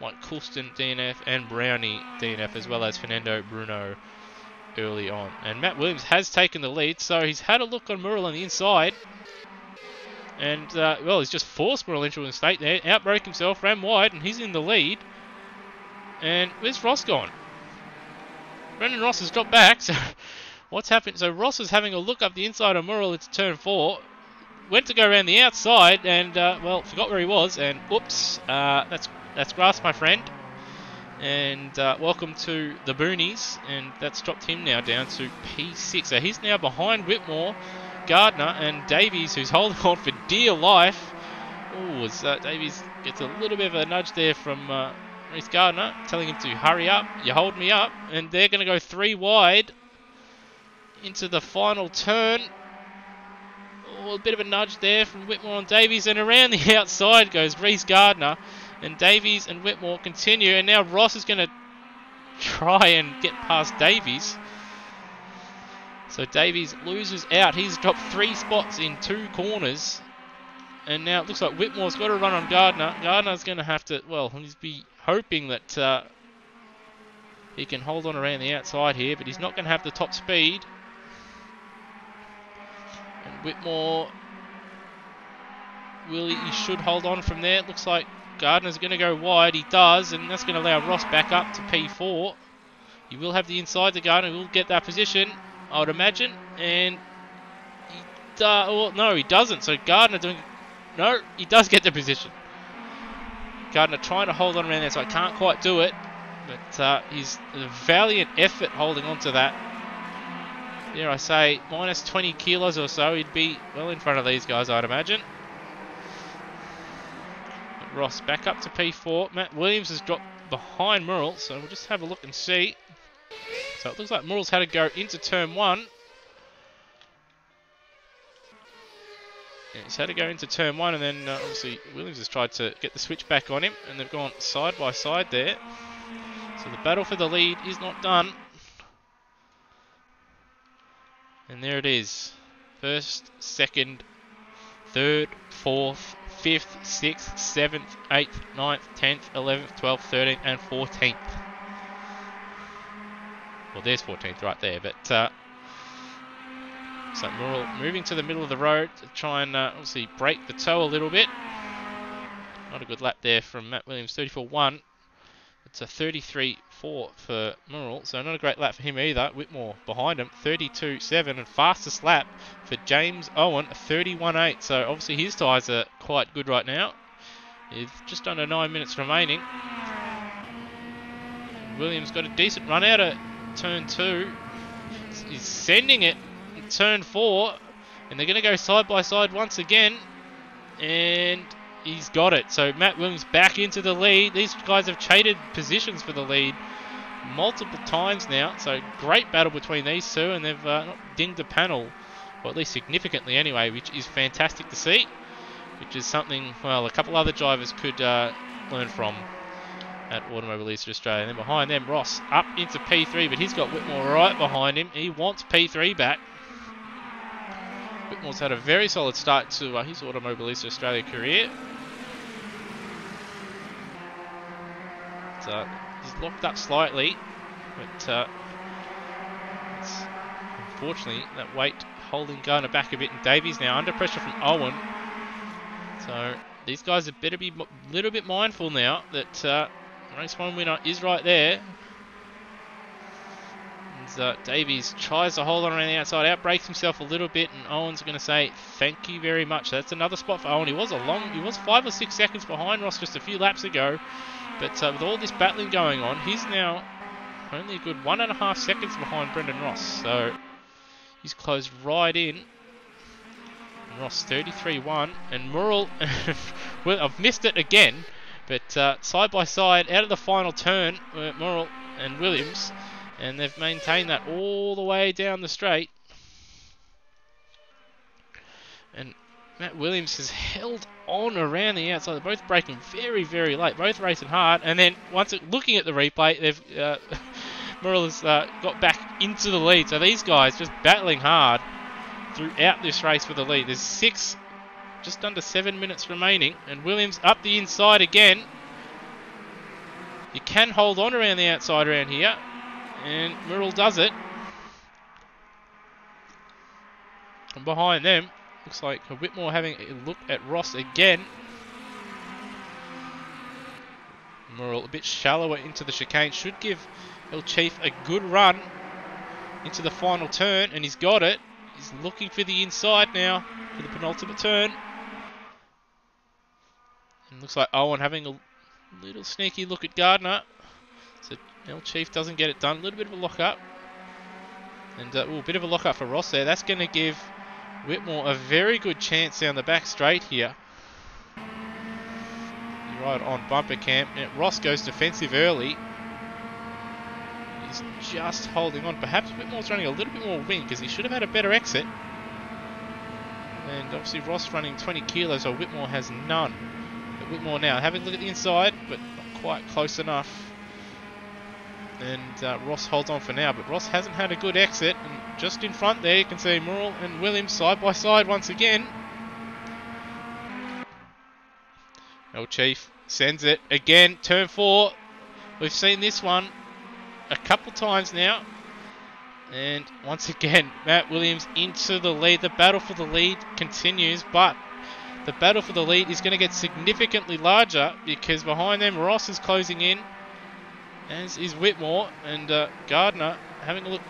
Mike Coulston DNF and Brownie DNF, as well as Fernando Bruno early on. And Matt Williams has taken the lead, so he's had a look on Murrell on the inside. And, well, he's just forced Murrell into a mistake there. Outbroke himself, ran wide, and he's in the lead. And where's Ross gone? Brendan Ross has dropped back, so what's happened? So Ross is having a look up the inside of Murrell into turn 4. Went to go around the outside and, well, forgot where he was. And, whoops, that's grass, my friend. And welcome to the boonies. And that's dropped him now down to P6. So he's now behind Whitmore, Gardner, and Davies, who's holding on for dear life. Oh, Davies gets a little bit of a nudge there from Reece Gardner, telling him to hurry up, you hold me up. And they're going to go 3 wide into the final turn. Oh, a bit of a nudge there from Whitmore and Davies, and around the outside goes Reece Gardner, and Davies and Whitmore continue, and now Ross is going to try and get past Davies. So Davies loses out. He's dropped 3 spots in 2 corners, and now it looks like Whitmore's got to run on Gardner. Gardner's going to have to, well, he's be hoping that he can hold on around the outside here, but he's not going to have the top speed. And Whitmore, he should hold on from there. It looks like Gardner's going to go wide. He does, and that's going to allow Ross back up to P4. He will have the inside to Gardner. He will get that position, I would imagine. And well, no, he doesn't. So Gardner doing... No, he does get the position. Gardner trying to hold on around there, so I can't quite do it. But he's a valiant effort holding on to that. Dare I say, minus 20 kilos or so, he'd be well in front of these guys, I'd imagine. But Ross back up to P4. Matt Williams has dropped behind Murrell, so we'll just have a look and see. So it looks like Murrell's had to go into turn 1. Yeah, he's had to go into turn 1, and then obviously Williams has tried to get the switch back on him, and they've gone side by side there. So the battle for the lead is not done. And there it is. First, second, third, fourth, 5th, 6th, 7th, 8th, 9th, 10th, 11th, 12th, 13th, and 14th. Well, there's 14th right there, but so Murrell moving to the middle of the road to try and obviously break the toe a little bit. Not a good lap there from Matt Williams, 34.1. It's a 33.4 for Murrell, so not a great lap for him either. Whitmore behind him, 32.7, and fastest lap for James Owen, 31.8. So obviously his tyres are quite good right now. It's just under 9 minutes remaining. Williams got a decent run out of turn 2. He's sending it in turn 4, and they're going to go side by side once again, and he's got it. So Matt Williams back into the lead. These guys have traded positions for the lead multiple times now. So great battle between these two, and they've not dinged the panel, or at least significantly anyway, which is fantastic to see. Which is something, well, a couple other drivers could learn from at Automobilista Australia. And then behind them, Ross up into P3, but he's got Whitmore right behind him. He wants P3 back. Whitmore's had a very solid start to his Automobilista Australia career. He's locked up slightly, but it's unfortunately that weight holding Gardner back a bit. And Davies now under pressure from Owen. So these guys had better be a little bit mindful now that race 1 winner is right there. And Davies tries to hold on around the outside, outbreaks himself a little bit, and Owen's going to say thank you very much. That's another spot for Owen. He was 5 or 6 seconds behind Ross just a few laps ago, but with all this battling going on, he's now only a good 1.5 seconds behind Brendan Ross. So he's closed right in. And Ross 33.1, and Murrell, well, I've missed it again, but side by side out of the final turn, Murrell and Williams. And they've maintained that all the way down the straight. And Matt Williams has held on around the outside. They're both braking very, very late. Both racing hard. And then looking at the replay, they've Murrell has got back into the lead. So these guys just battling hard throughout this race for the lead. There's just under 7 minutes remaining. And Williams up the inside again. You can hold on around the outside around here. And Murrell does it. And behind them, looks like Whitmore having a look at Ross again. Murrell a bit shallower into the chicane. Should give El Chief a good run into the final turn. And he's got it. He's looking for the inside now for the penultimate turn. And looks like Owen having a little sneaky look at Gardner. So El Chief doesn't get it done. A little bit of a lock-up. And a bit of a lock-up for Ross there. That's going to give Whitmore a very good chance down the back straight here. Right on bumper cam. Now, Ross goes defensive early. He's just holding on. Perhaps Whitmore's running a little bit more wind because he should have had a better exit. And obviously Ross running 20 kilos, so Whitmore has none. But Whitmore now having a look at the inside, but not quite close enough. And Ross holds on for now, but Ross hasn't had a good exit. And just in front there, you can see Murrell and Williams side by side once again. El Chief sends it again, turn 4. We've seen this one a couple times now. And once again, Matt Williams into the lead. The battle for the lead continues, but the battle for the lead is going to get significantly larger because behind them Ross is closing in, as is Whitmore, and Gardner having a look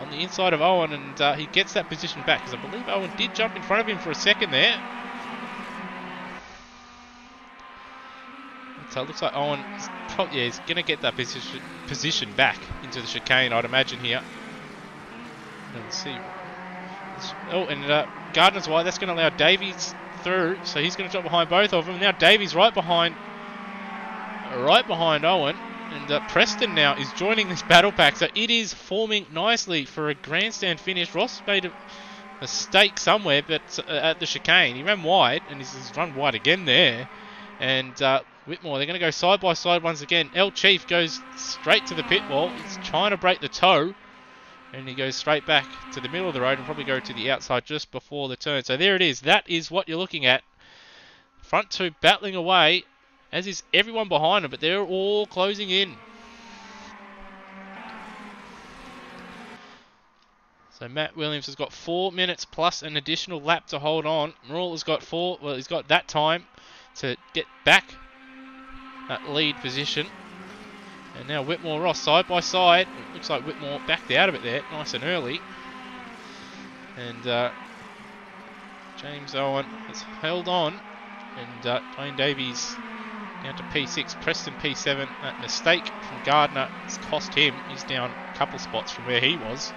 on the inside of Owen, and he gets that position back because I believe Owen did jump in front of him for a second there. So it looks like Owen is going to get that position back into the chicane, I'd imagine here. And let's see. Oh, and Gardner's wide. That's going to allow Davies through, so he's going to drop behind both of them. Now Davies right behind Owen, and Preston now is joining this battle pack. So it is forming nicely for a grandstand finish. Ross made a mistake somewhere, but at the chicane he ran wide, and he's run wide again there. And Whitmore, they're going to go side by side once again. El Chief goes straight to the pit wall. He's trying to break the toe. And he goes straight back to the middle of the road and probably go to the outside just before the turn. So there it is. That is what you're looking at. Front two battling away, as is everyone behind them, but they're all closing in. So Matt Williams has got 4 minutes plus an additional lap to hold on. Murrell has got he's got that time to get back that lead position. And now Whitmore Ross side by side. It looks like Whitmore backed out of it there, nice and early. And James Owen has held on. And Dwayne Davies down to P6, Preston P7. That mistake from Gardner has cost him. He's down a couple spots from where he was.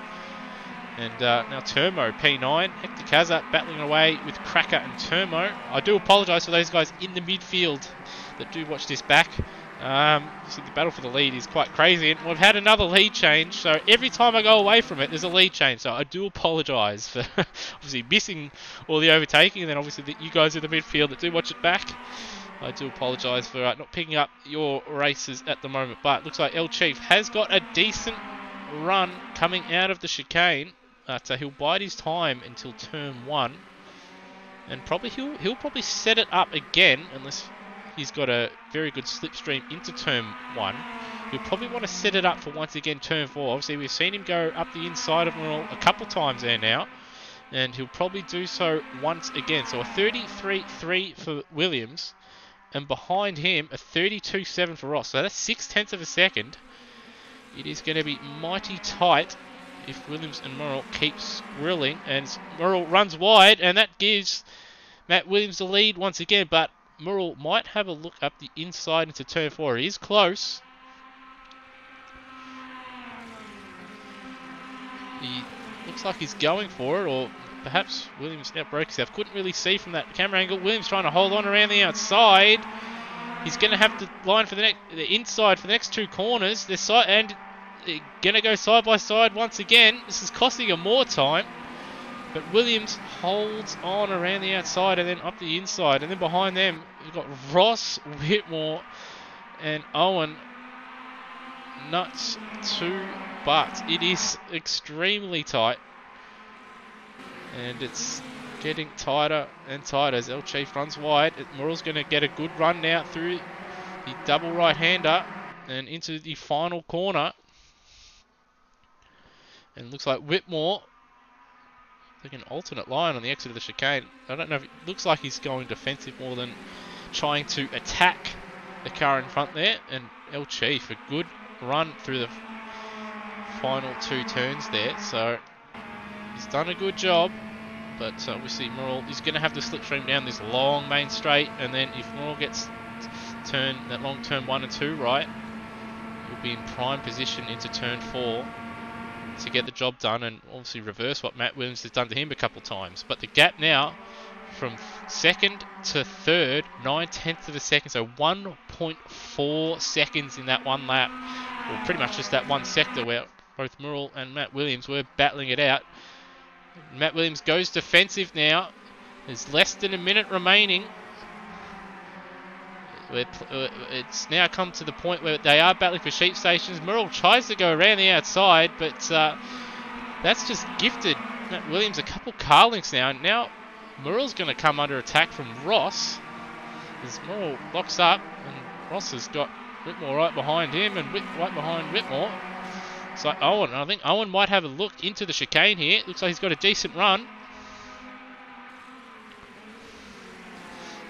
And now Turmo, P9. Hector Kaza battling away with Cracker and Turmo. I do apologise for those guys in the midfield that do watch this back. See, the battle for the lead is quite crazy. And we've had another lead change. So every time I go away from it, there's a lead change. So I do apologise for obviously missing all the overtaking. And then obviously you guys in the midfield that do watch it back. I do apologise for not picking up your races at the moment. But it looks like El Chief has got a decent run coming out of the chicane. So he'll bide his time until turn 1, and probably he'll probably set it up again unless he's got a very good slipstream into turn 1. He'll probably want to set it up for once again turn 4. Obviously we've seen him go up the inside of Murrell a couple times there now, and he'll probably do so once again. So a 33.3 for Williams, and behind him a 32.7 for Ross. So that's 0.6 of a second. It is going to be mighty tight if Williams and Murrell keep squirreling, and Murrell runs wide, and that gives Matt Williams the lead once again. But Murrell might have a look up the inside into turn 4. It is close. He looks like he's going for it, or perhaps Williams outbroke himself. Couldn't really see from that camera angle. Williams trying to hold on around the outside. He's going to have to line for the inside for the next 2 corners. They're going to go side by side once again. This is costing him more time. But Williams holds on around the outside and then up the inside. And then behind them, we've got Ross, Whitmore, and Owen. Nuts to butt. It is extremely tight. And it's getting tighter and tighter as El Chief runs wide. Murrell's going to get a good run now through the double right-hander and into the final corner. And it looks like Whitmore taking an alternate line on the exit of the chicane. I don't know if it looks like he's going defensive more than trying to attack the car in front there. And El Chief, a good run through the final 2 turns there. So he's done a good job. But obviously Murrell is going to have to slipstream down this long main straight. And then if Murrell gets that long turn 1 and 2 right, he'll be in prime position into turn 4 to get the job done and obviously reverse what Matt Williams has done to him a couple times. But the gap now from 2nd to 3rd, 9/10 of a second, so 1.4 seconds in that one lap, or pretty much just that one sector where both Murrell and Matt Williams were battling it out. Matt Williams goes defensive now. There's less than a minute remaining. It's now come to the point where they are battling for sheep stations. Murrell tries to go around the outside, but that's just gifted Matt Williams a couple car links now. And now Murrell's going to come under attack from Ross as Murrell locks up, and Ross has got Whitmore right behind him and right behind Whitmore. So Owen, I think Owen might have a look into the chicane here. Looks like he's got a decent run.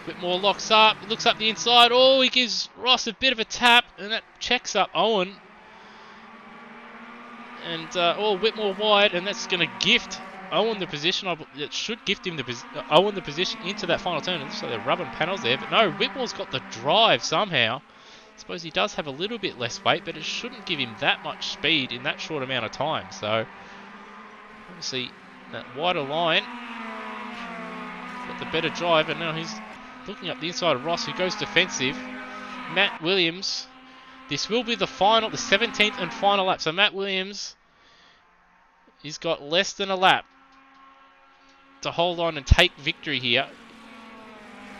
Whitmore locks up, looks up the inside. Oh, he gives Ross a bit of a tap, and that checks up Owen. And Whitmore wide, and that's going to gift Owen the position. It should gift him Owen the position into that final turn. It looks like they're rubbing panels there, but no, Whitmore's got the drive somehow. I suppose he does have a little bit less weight, but it shouldn't give him that much speed in that short amount of time. So, obviously, that wider line got the better drive, and now he's looking up the inside of Ross, who goes defensive. Matt Williams, this will be the 17th and final lap. So Matt Williams, he's got less than a lap to hold on and take victory here.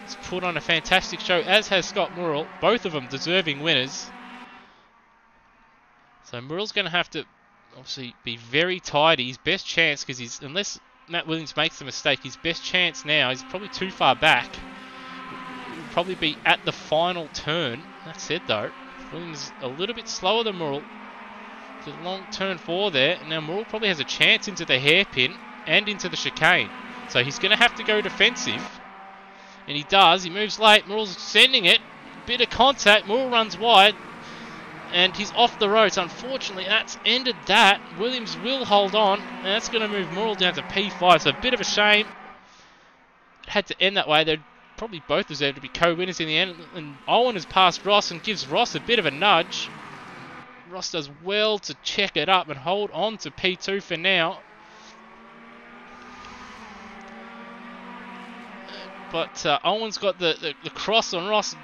He's put on a fantastic show, as has Scott Murrell. Both of them deserving winners. So Murrell's going to have to obviously be very tidy. His best chance, because unless Matt Williams makes a mistake, his best chance now, he's probably too far back. He'll probably be at the final turn. That said though, Williams a little bit slower than Murrell. The long turn 4 there. Now Murrell probably has a chance into the hairpin and into the chicane. So he's going to have to go defensive. And he does. He moves late. Murrell's sending it. Bit of contact. Murrell runs wide. And he's off the road. So unfortunately, that's ended that. Williams will hold on. And that's going to move Murrell down to P5. So a bit of a shame. It had to end that way. They'd probably both deserve to be co-winners in the end. And Owen has passed Ross and gives Ross a bit of a nudge. Ross does well to check it up and hold on to P2 for now. But Owen's got the cross on Ross.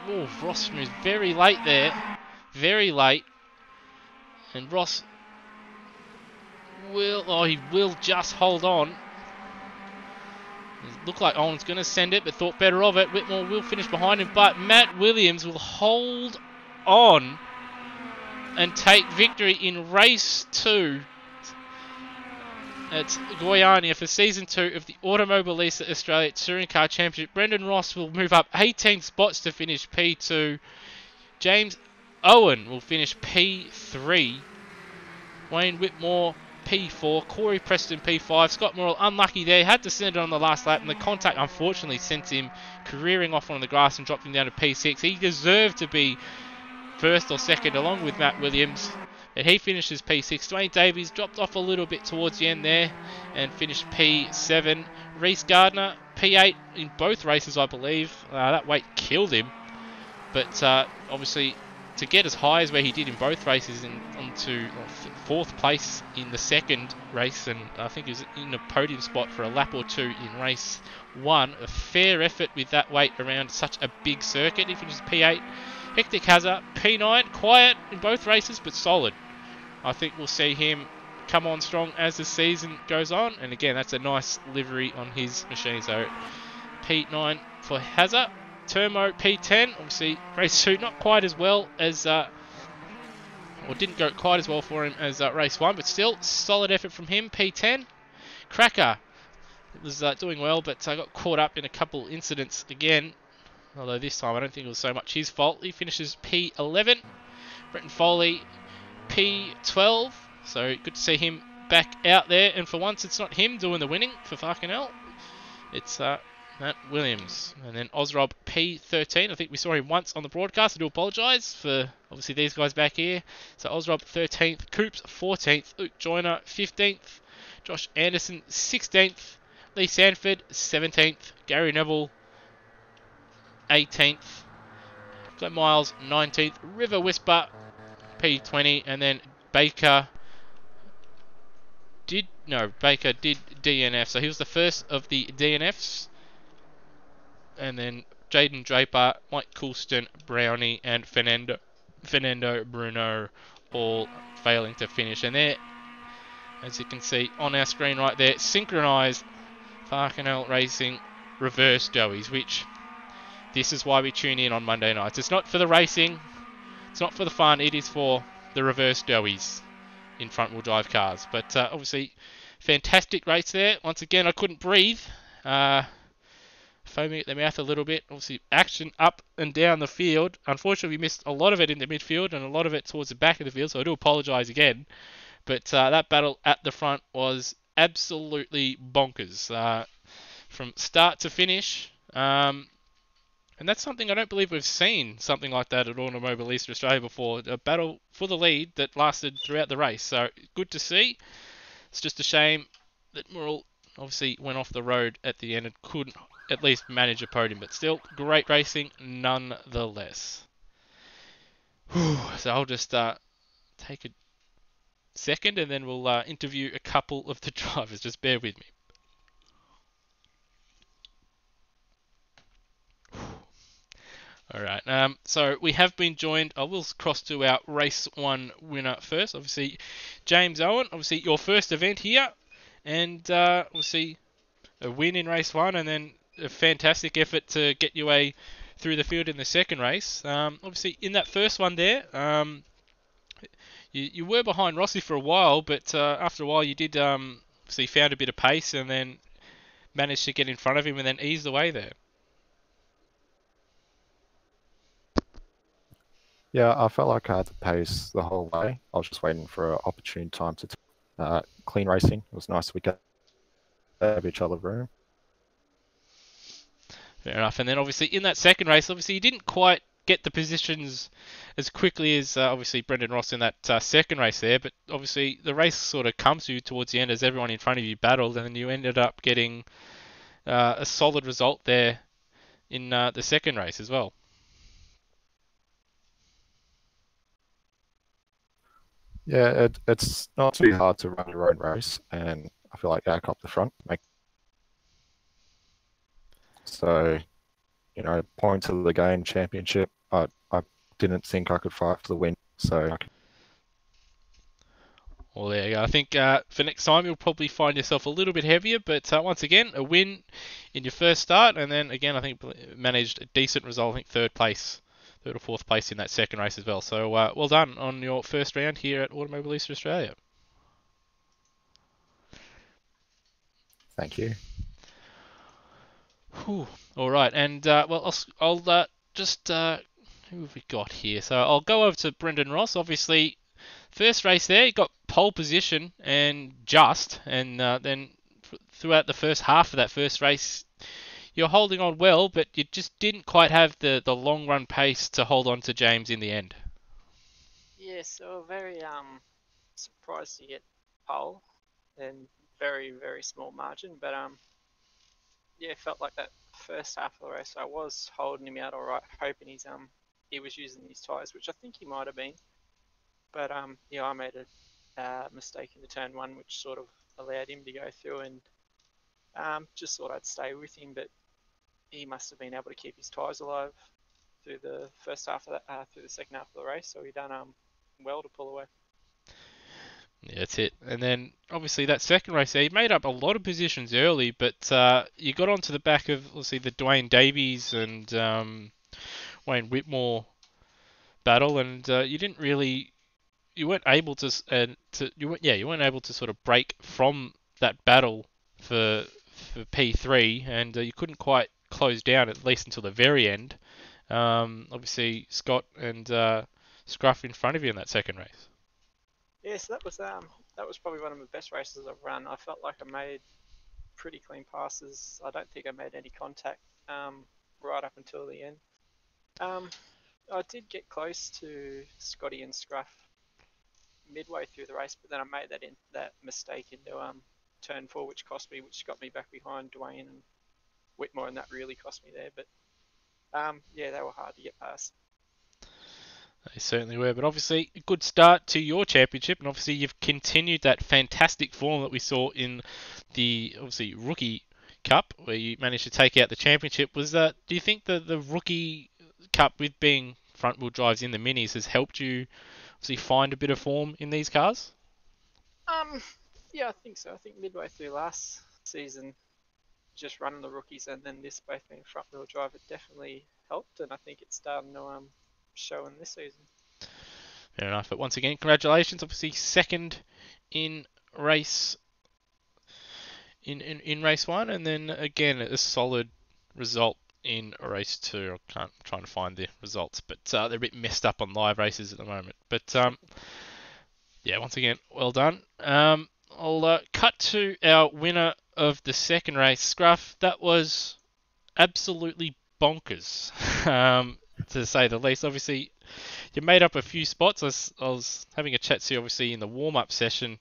Oh, Ross moves very late there. Very late. And Ross he will just hold on. It looked like Owen's going to send it, but thought better of it. Whitmore will finish behind him, but Matt Williams will hold on and take victory in race 2 at Goiania for season 2 of the Automobilista Australia Touring Car Championship. Brendan Ross will move up 18 spots to finish P2. James Owen will finish P3. Wayne Whitmore P4. Corey Preston P5. Scott Murrell unlucky there. Had to send it on the last lap, and the contact unfortunately sent him careering off on the grass and dropped him down to P6. He deserved to be first or second along with Matt Williams, but he finishes P6. Dwayne Davies dropped off a little bit towards the end there and finished P7. Reece Gardner P8 in both races, I believe. That weight killed him, but obviously to get as high as where he did in both races and onto 4th place in the second race, and I think he was in a podium spot for a lap or 2 in race 1. A fair effort with that weight around such a big circuit. He finishes P8. Hectic Hazard, P9, quiet in both races, but solid. I think we'll see him come on strong as the season goes on. And again, that's a nice livery on his machine. So P9 for Hazard. Turmo, P10. Obviously, race 2 not quite as well as, or didn't go quite as well for him as race 1, but still, solid effort from him. P10. Cracker was doing well, but got caught up in a couple incidents again. Although this time I don't think it was so much his fault. He finishes P11. Brenton Foley P12. So good to see him back out there. And for once, it's not him doing the winning for fucking hell. It's Matt Williams. And then Osrob P13. I think we saw him once on the broadcast. I do apologise for obviously these guys back here. So Osrob 13th, Coops 14th, Luke Joyner 15th, Josh Anderson 16th, Lee Sanford 17th, Gary Neville 18th, Glenn Miles 19th, River Whisper P20, and then Baker did DNF, so he was the first of the DNFs, and then Jaden Draper, Mike Coulston, Brownie, and Fernando Bruno all failing to finish. And there, as you can see on our screen right there, synchronised fucking hell racing reverse doughies, which this is why we tune in on Monday nights. It's not for the racing, it's not for the fun, it is for the reverse doughies in front wheel drive cars. But obviously fantastic race there. Once again, I couldn't breathe, foaming at the mouth a little bit. Obviously action up and down the field. Unfortunately we missed a lot of it in the midfield and a lot of it towards the back of the field, so I do apologise again. But that battle at the front was absolutely bonkers from start to finish. And that's something I don't believe we've seen, something like that at Automobilista Australia before. A battle for the lead that lasted throughout the race. So good to see. It's just a shame that Murrell obviously went off the road at the end and couldn't at least manage a podium. But still, great racing nonetheless. So I'll just take a second and then we'll interview a couple of the drivers. Just bear with me. Alright, so we have been joined, I will cross to our race 1 winner first, obviously James Owen, obviously your first event here, and obviously a win in race 1 and then a fantastic effort to get your way through the field in the second race. Obviously in that first one there, you were behind Rossi for a while, but after a while you did obviously found a bit of pace and then managed to get in front of him and then eased away there. Yeah, I felt like I had the pace the whole way. I was just waiting for an opportune time to clean racing. It was nice we gave each other room. Fair enough. And then obviously in that second race, obviously you didn't quite get the positions as quickly as obviously Brendan Ross in that second race there, but obviously the race sort of comes to you towards the end as everyone in front of you battled, and then you ended up getting a solid result there in the second race as well. Yeah, it's not too hard to run your own race, and I feel like I copped the front. So, points of the game, championship, I didn't think I could fight for the win. So, Well, there you go. I think for next time you'll probably find yourself a little bit heavier, but once again, a win in your first start, and then again, I think managed a decent result. I think third or fourth place in that second race as well. So well done on your first round here at Automobilista Australia. thank you. Whew. All right, and well, I'll just who have we got here? So I'll go over to Brendan Ross. Obviously, first race there, he got pole position and then throughout the first half of that first race, you're holding on well, but you just didn't quite have the long run pace to hold on to James in the end. Yeah, so very surprised to get pole and very, very small margin, but yeah, it felt like that first half of the race I was holding him out all right, hoping he was using his tyres, which I think he might have been. But yeah, I made a mistake in the turn 1, which sort of allowed him to go through, and just thought I'd stay with him, but he must have been able to keep his tyres alive through the first half of that, through the second half of the race, so he done well to pull away. Yeah, that's it. And then obviously that second race there, he made up a lot of positions early, but you got onto the back of obviously the Dwayne Davies and Wayne Whitmore battle, and you weren't able to you weren't able to sort of break from that battle for P3, and you couldn't quite close down at least until the very end. Obviously, Scott and Scruff in front of you in that second race. Yeah, so that was probably one of the best races I've run. I felt like I made pretty clean passes. I don't think I made any contact right up until the end. I did get close to Scotty and Scruff midway through the race, but then I made that mistake into turn 4, which got me back behind Dwayne and Whitmore, and that really cost me there. But yeah, they were hard to get past. They certainly were, but obviously a good start to your championship, and obviously you've continued that fantastic form that we saw in the obviously rookie cup, where you managed to take out the championship. Do you think the rookie cup with being front wheel drives in the minis has helped you obviously find a bit of form in these cars? Yeah, I think so. I think midway through last season, just running the rookies and then this both being front wheel drive, it definitely helped, and I think it's starting to show in this season. Fair enough. But once again, congratulations. Obviously, second in race in race 1, and then again a solid result in race 2. I'm trying to find the results, but they're a bit messed up on live races at the moment. But yeah, once again, well done. I'll cut to our winner of the second race, Scruff. That was absolutely bonkers, to say the least. Obviously, you made up a few spots. I was having a chat to you, obviously, in the warm-up session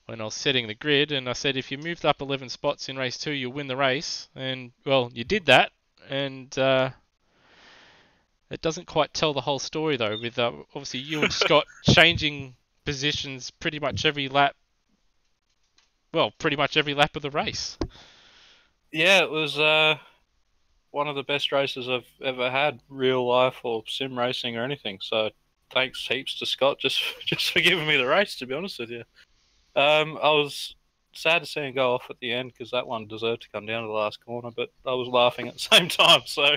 when I was setting the grid, and I said if you moved up 11 spots in race 2, you'll win the race. And, well, you did that, and it doesn't quite tell the whole story, though, with obviously you and Scott changing positions pretty much every lap. Well, pretty much every lap of the race. Yeah, it was one of the best races I've ever had, real life or sim racing or anything. So thanks heaps to Scott just for giving me the race, to be honest with you. I was sad to see him go off at the end because that one deserved to come down to the last corner, but I was laughing at the same time. So,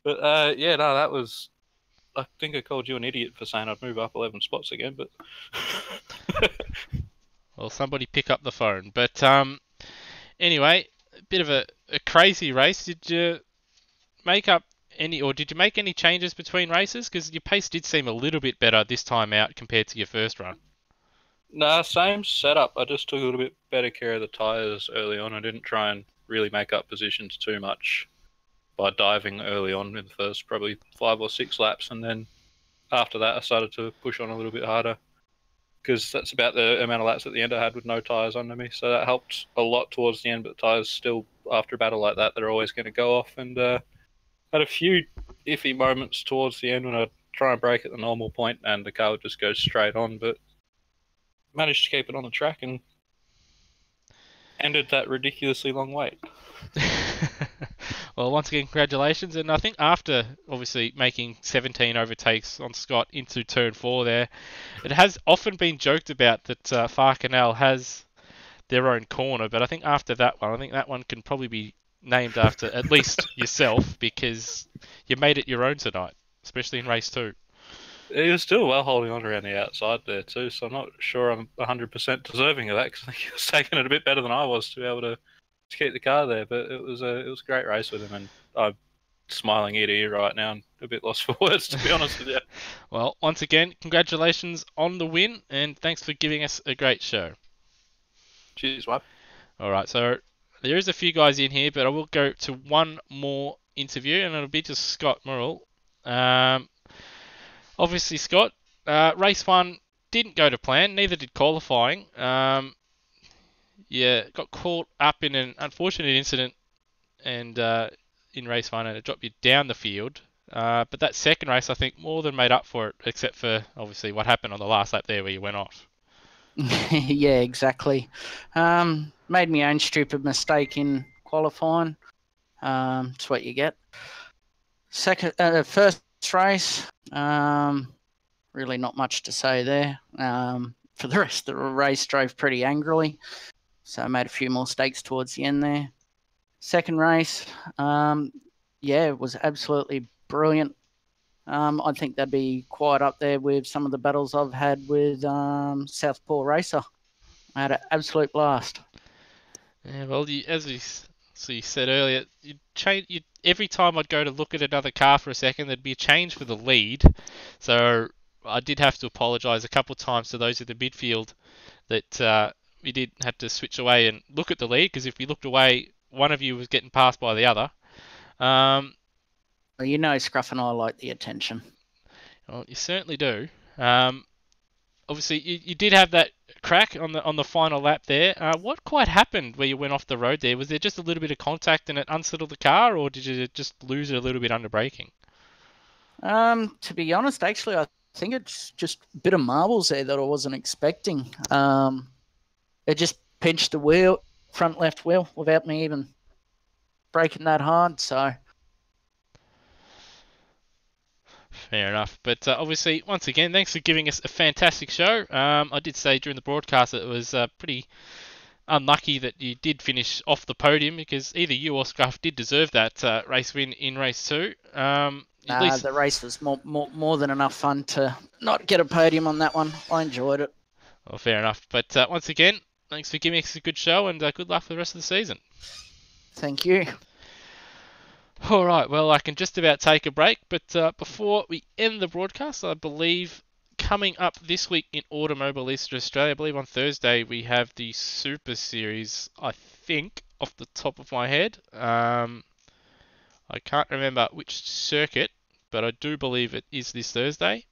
but yeah, no, that was. I think I called you an idiot for saying I'd move up 11 spots again, but. Well, somebody pick up the phone. But anyway, a bit of a crazy race. Did you make any changes between races? Because your pace did seem a little bit better this time out compared to your first run. Nah, same setup. I just took a little bit better care of the tyres early on. I didn't try and really make up positions too much by diving early on in the first probably 5 or 6 laps, and then after that I started to push on a little bit harder because that's about the amount of laps at the end I had with no tyres under me, so that helped a lot towards the end, but the tyres still, after a battle like that, they're always going to go off, and had a few iffy moments towards the end when I'd try and brake at the normal point and the car would just go straight on, but managed to keep it on the track and ended that ridiculously long wait. Well, once again, congratulations. And I think after, obviously, making 17 overtakes on Scott into turn 4 there, it has often been joked about that Farcanel has their own corner. But I think after that one can probably be named after at least yourself, because you made it your own tonight, especially in race 2. He was still well holding on around the outside there too, so I'm not sure I'm 100% deserving of that because I think he was taking it a bit better than I was to be able to keep the car there. But it was a great race with him, and I'm smiling ear to ear right now and a bit lost for words, to be honest with you. Well, once again, congratulations on the win, and thanks for giving us a great show. Cheers, mate. All right, so there is a few guys in here, but I will go to one more interview, and it'll be to Scott Murrell. Obviously, Scott, race 1 didn't go to plan, neither did qualifying. Yeah, got caught up in an unfortunate incident and in race 1, and it dropped you down the field. But that second race, I think, more than made up for it, except for, obviously, what happened on the last lap there where you went off. Yeah, exactly. Made my own stupid mistake in qualifying. That's what you get. First race, really not much to say there. For the rest of the race, drove pretty angrily, so I made a few more mistakes towards the end there. Second race, yeah, it was absolutely brilliant. I think that'd be quite up there with some of the battles I've had with Southpaw Racer. I had an absolute blast. Yeah, well, as we So you said earlier, every time I'd go to look at another car for a second, there'd be a change for the lead. So I did have to apologise a couple of times to those in the midfield that we did have to switch away and look at the lead, because if we looked away, one of you was getting passed by the other. Well, you know, Scruff and I like the attention. Well, you certainly do. Obviously, you did have that crack on the final lap there. What quite happened where you went off the road there? Was there just a little bit of contact and it unsettled the car, or did you just lose it a little bit under braking? To be honest, actually, I think it's just a bit of marbles there that I wasn't expecting. It just pinched the wheel, front left wheel, without me even braking that hard. So fair enough. But obviously, once again, thanks for giving us a fantastic show. I did say during the broadcast that it was pretty unlucky that you did finish off the podium, because either you or Scruff did deserve that race win in race 2. At least... The race was more than enough fun to not get a podium on that one. I enjoyed it. Well, fair enough. But once again, thanks for giving us a good show, and good luck for the rest of the season. Thank you. All right, well, I can just about take a break, but before we end the broadcast, I believe coming up this week in Automobilista Australia, I believe on Thursday, we have the Super Series, I think, off the top of my head. I can't remember which circuit, but I do believe it is this Thursday.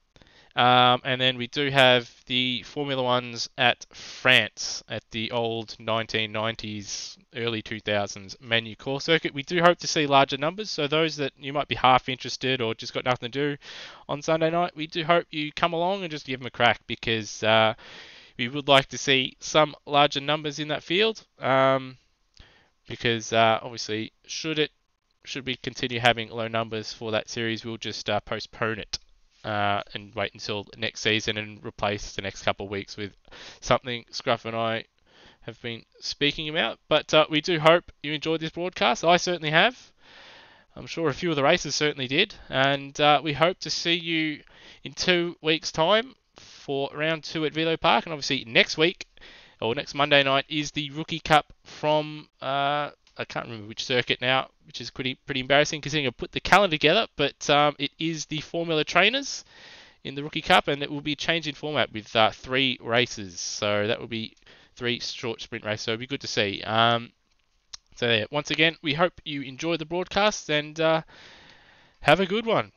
And then we do have the Formula Ones at France at the old 1990s, early 2000s Manu Core circuit. We do hope to see larger numbers, so those that you might be half interested or just got nothing to do on Sunday night, we do hope you come along and just give them a crack, because we would like to see some larger numbers in that field, because obviously should we continue having low numbers for that series, we'll just postpone it. And wait until next season and replace the next couple of weeks with something Scruff and I have been speaking about. But we do hope you enjoyed this broadcast. I certainly have. I'm sure a few of the races certainly did. And we hope to see you in 2 weeks' time for round 2 at Velo Park. And obviously next week, or next Monday night, is the Rookie Cup from... I can't remember which circuit now, which is pretty embarrassing considering I put the calendar together, but it is the Formula Trainers in the Rookie Cup, and it will be a change in format with 3 races. So that will be 3 short sprint races, so it'll be good to see. So yeah, once again, we hope you enjoy the broadcast, and have a good one.